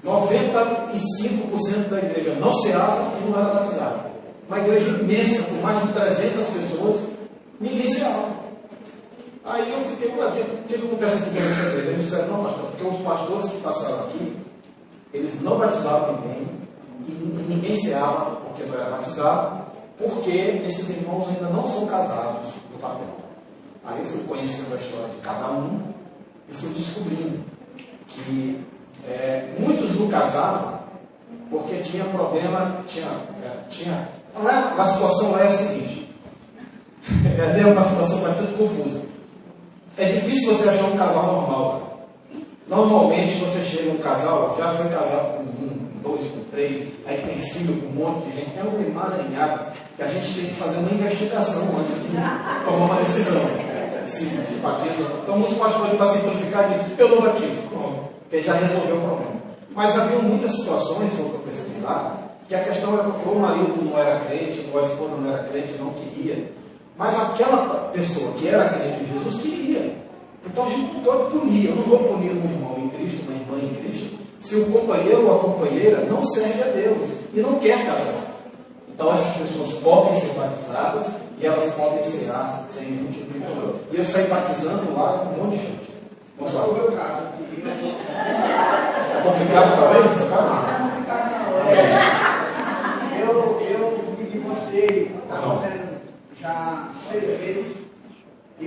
95% da igreja não ceava e não era batizada. Uma igreja imensa, com mais de 300 pessoas, ninguém ceava. Aí eu fiquei, o que acontece aqui nessa igreja? Eles disseram, não, pastor, porque os pastores que passaram aqui, eles não batizavam ninguém, e ninguém ceava porque não era batizado, porque esses irmãos ainda não são casados no papel. Aí eu fui conhecendo a história de cada um e fui descobrindo que muitos não casavam porque tinha problema, a situação lá é a seguinte, é uma situação bastante confusa. É difícil você achar um casal normal. Normalmente você chega um casal, já foi casado com 1, 2, com 3, aí tem filho com um monte de gente, é um emaranhado que a gente tem que fazer uma investigação antes de tomar uma decisão. Se batiza ou não. Então muitos pastores para simplificar dizem, eu não batizo, porque já resolveu o problema. Mas havia muitas situações, foi o que eu percebi lá, que a questão era porque o marido não era crente, ou a esposa não era crente, não queria. Mas aquela pessoa que era crente em Jesus queria. Então a gente não pode punir. Eu não vou punir um irmão em Cristo, uma irmã em Cristo, se o companheiro ou a companheira não serve a Deus e não quer casar. Então essas pessoas podem ser batizadas e elas podem ser sem nenhum tipo de problema. E eu saí batizando lá um monte de gente. Vamos lá. No meu caso aqui. É complicado também no seu caso? Não é complicado, não. Eu vi você, está fazendo já 6 meses, e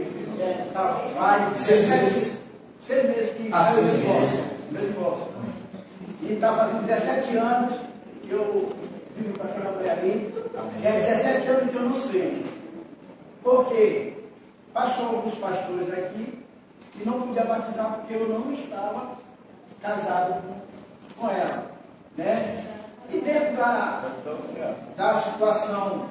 faz 6 meses. 6 meses que Ah, 6 meses. meu divórcio. E está fazendo 17 anos que eu vivo com aquela mulher ali. E há 17 anos que eu não sei. Porque passou alguns pastores aqui e não podia batizar porque eu não estava casado com ela. Né? E dentro da situação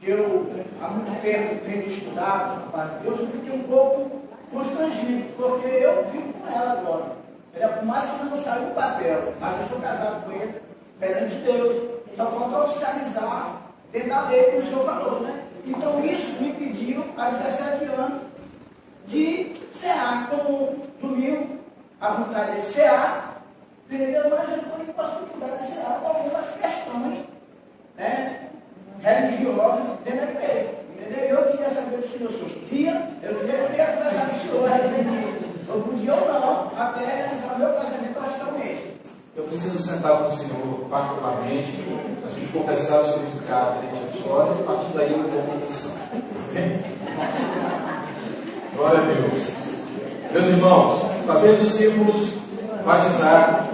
que eu há muito tempo tenho estudado, eu fiquei um pouco constrangido, porque eu vivo com ela agora. Ela, por mais que não saiu do papel, mas eu sou casado com ele perante Deus. Só falta oficializar dentro da lei que o senhor falou, né? Então isso me pediu, há 17 anos, de cear, como domingo, a vontade de cear, entendeu? Mas eu estou em possibilidade de cear com algumas questões, né, religiosas dentro da igreja, entendeu? Eu queria saber do senhor se eu podia, eu queria conversar com o senhor a respeito disso. Eu podia ou não, até realizar meu casamento oficialmente. Eu preciso sentar com o senhor particularmente, a gente conversar sobre o cara dentro da história e a partir daí eu vou uma posição. Glória a Deus. Meus irmãos, fazer discípulos, batizar.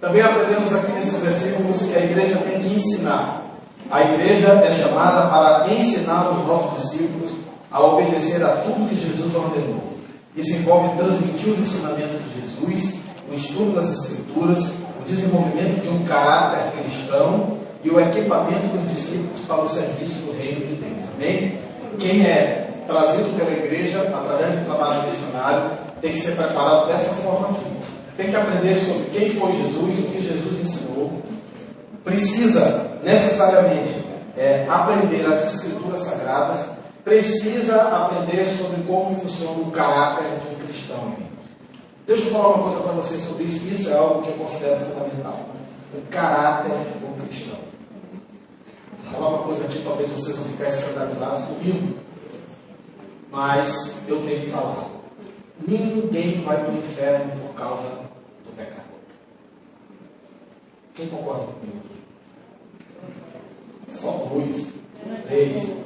Também aprendemos aqui nesses versículos que a igreja tem que ensinar. A igreja é chamada para ensinar os nossos discípulos a obedecer a tudo que Jesus ordenou. Isso envolve transmitir os ensinamentos de Jesus, o estudo das Escrituras, o desenvolvimento de um caráter cristão e o equipamento dos discípulos para o serviço do reino de Deus. Amém? Quem é trazido pela igreja através do trabalho missionário tem que ser preparado dessa forma aqui. Tem que aprender sobre quem foi Jesus, o que Jesus ensinou. Precisa necessariamente aprender as Escrituras Sagradas. Precisa aprender sobre como funciona o caráter de um cristão. Deixa eu falar uma coisa para vocês sobre isso. Isso é algo que eu considero fundamental. O caráter do cristão. Vou falar uma coisa aqui, talvez vocês vão ficar escandalizados comigo, mas eu tenho que falar. Ninguém vai para o inferno por causa do pecado. Quem concorda comigo aqui? Só 2, 3.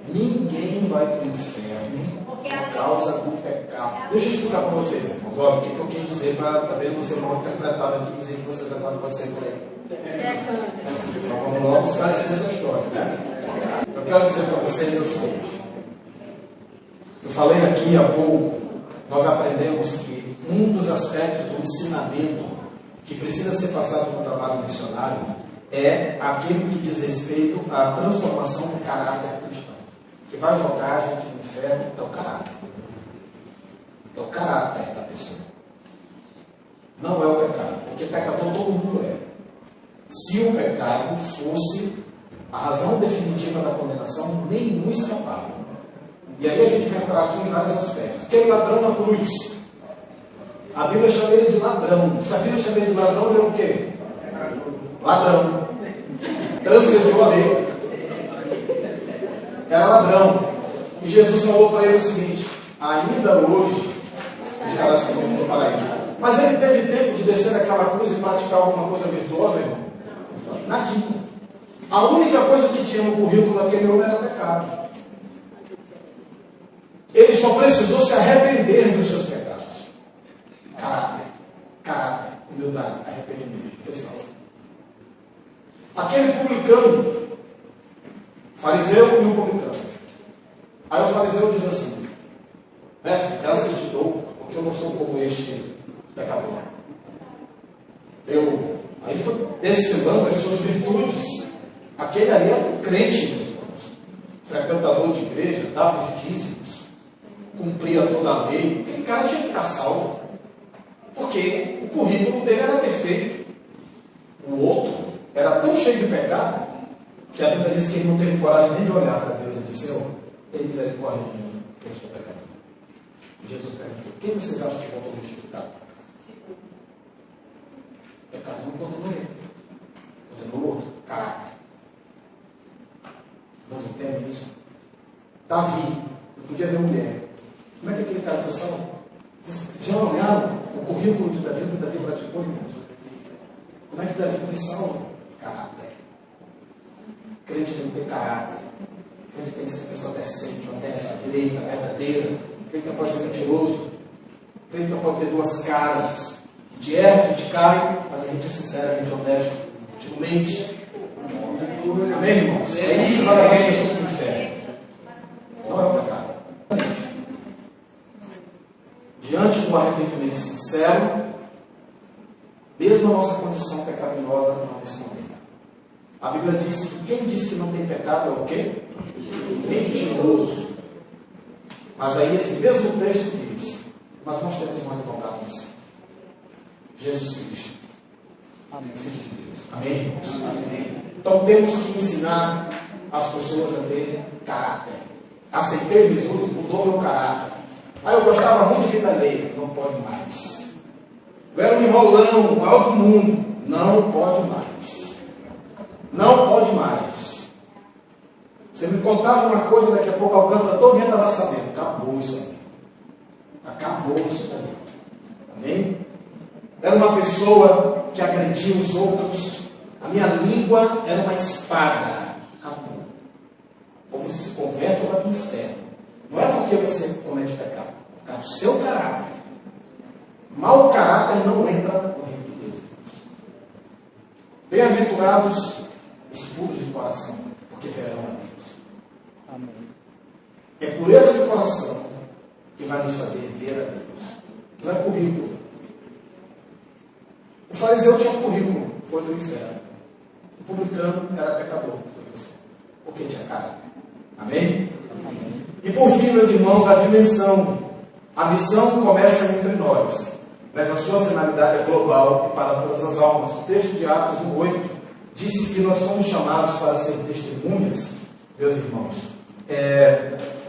Ninguém vai para o inferno por causa do pecado. Deixa eu explicar para vocês, irmãos. Olha, o que eu quis dizer para também você não interpretar aqui e dizer que vocês agora podem ser por aí. Então vamos logo esclarecer essa história, né? Eu quero dizer para vocês o seguinte. Eu falei aqui há pouco, nós aprendemos que um dos aspectos do ensinamento que precisa ser passado no trabalho missionário é aquele que diz respeito à transformação do caráter cristão. O que vai jogar a gente no inferno é o caráter. É o caráter da pessoa. Não é o pecado, porque pecador todo mundo é. Se o pecado fosse a razão definitiva da condenação, nenhum escapava. E aí a gente vai entrar aqui em vários aspectos. Aquele ladrão na cruz, a Bíblia chama ele de ladrão. Se a Bíblia chama ele de ladrão, ele é o quê? Ladrão. Transgrediu a lei. Era ladrão. E Jesus falou para ele o seguinte: ainda hoje estarás comigo no paraíso. Mas ele teve tempo de descer naquela cruz e praticar alguma coisa virtuosa, irmão? Nadinha. A única coisa que tinha no currículo daquele homem era pecado. Ele só precisou se arrepender dos seus pecados. Caráter, humildade, arrependimento, foi salvo. Aquele publicano, fariseu e um publicano. Aí o fariseu diz assim: mestre, graças te dou, porque eu não sou como este pecador. Aí foi destilando as suas virtudes. Aquele ali era um crente, meus irmãos, frequentador de igreja, dava os dízimos, cumpria toda a lei. Aquele cara tinha que ficar salvo, porque o currículo dele era perfeito. O outro era tão cheio de pecado que a Bíblia diz que ele não teve coragem nem de olhar para Deus e disse: Senhor, tem misericórdia de mim, que eu sou pecador. Jesus perguntou: quem vocês acham que voltou justificado? O pecado não condenou ele, condenou o outro. Caráter. Não entendem isso? Davi não podia ver mulher. Como é que aquele cara foi salvo? Já olharam o currículo de Davi que Davi praticou, irmãos? Como é que Davi foi salvo? Caráter. Crente tem que ter caráter. Crente tem que ser pessoa decente, honesta, direita, verdadeira. Crente não pode ser mentiroso. Crente não pode ter duas caras. A gente erra, a gente cai, mas a gente é sincero, a gente é honesto, a gente não mente. Amém, irmãos? É isso que vai levar as pessoas para o inferno. Não é o pecado. Diante do arrependimento sincero, mesmo a nossa condição pecaminosa não nos condena. A Bíblia diz que quem diz que não tem pecado é o quê? Mentiroso. Mas aí esse mesmo texto diz, mas nós temos um advogado no céu, Jesus Cristo, Filho de Deus. Amém, irmãos? Amém. Então temos que ensinar as pessoas a terem caráter. Aceitei Jesus, mudou meu caráter. Eu gostava muito de vida alheia, não pode mais. Eu era um enrolão, o maior do mundo, não pode mais. Não pode mais. Você me contava uma coisa, daqui a pouco a Alcântara todo mundo estava sabendo. Acabou isso aí. Acabou isso aí. Amém? Era uma pessoa que agredia os outros. A minha língua era uma espada. Acabou. Ou você se converte ou vai para o inferno. Não é porque você comete pecado. É por causa do seu caráter. Mau caráter não entra no reino de Deus. Bem-aventurados os puros de coração, porque verão a Deus. Amém. É pureza de coração que vai nos fazer ver a Deus. Não é currículo. O fariseu tinha um currículo, foi do inferno. O publicano era pecador, foi do céu, porque tinha caráter. Amém? Amém? E por fim, meus irmãos, a dimensão. A missão começa entre nós, mas a sua finalidade é global e para todas as almas. O texto de Atos 1:8 disse que nós somos chamados para ser testemunhas, meus irmãos,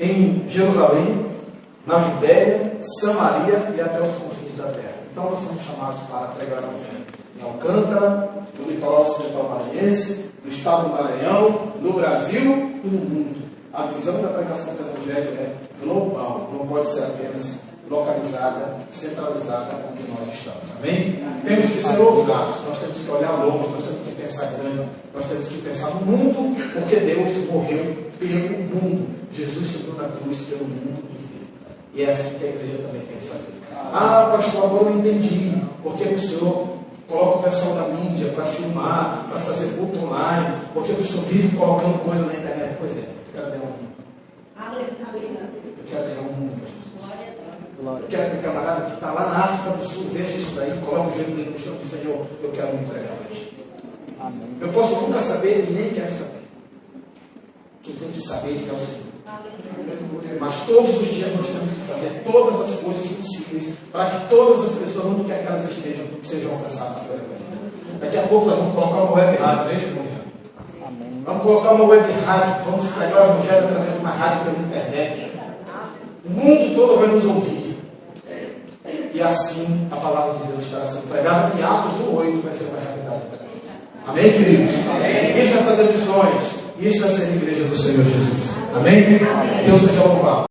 em Jerusalém, na Judéia, Samaria e até os confins da terra. Então nós somos chamados para pregar o Evangelho em Alcântara, no litoral ocidental maranhense, no estado do Maranhão, no Brasil e no mundo. A visão da pregação do Evangelho é global, não pode ser apenas localizada, centralizada com o que nós estamos. Amém? Temos que ser ousados, nós temos que olhar longe, nós temos que pensar grande, nós temos que pensar no mundo, porque Deus morreu pelo mundo. Jesus subiu na cruz pelo mundo inteiro. E é assim que a igreja também tem que fazer. Pastor, agora eu entendi, porque o senhor coloca o pessoal da mídia para filmar, para fazer culto online, porque o senhor vive colocando coisa na internet. Pois é, eu quero ganhar um mundo. Eu quero ganhar um mundo, pastor. Eu quero que o camarada que está lá na África do Sul veja isso daí, coloca o joelho dele no chão e diz: Senhor, eu quero me entregar a ti. Amém. Eu posso nunca saber e nem quero saber. Quem tem que saber é o Senhor. Mas todos os dias nós temos que fazer todas as coisas possíveis para que todas as pessoas, onde quer que elas estejam, sejam alcançadas pelo Evangelho. Daqui a pouco nós vamos colocar uma web rádio, não é isso, irmão? Amém. Vamos colocar uma web rádio, vamos pregar o Evangelho através de uma rádio pela internet. O mundo todo vai nos ouvir. E assim a palavra de Deus estará sendo pregada e Atos 1:8 vai ser uma realidade para nós. Amém, queridos? Amém. Isso é fazer missões. Isso é ser igreja do Senhor Jesus. Amém? Deus seja louvado.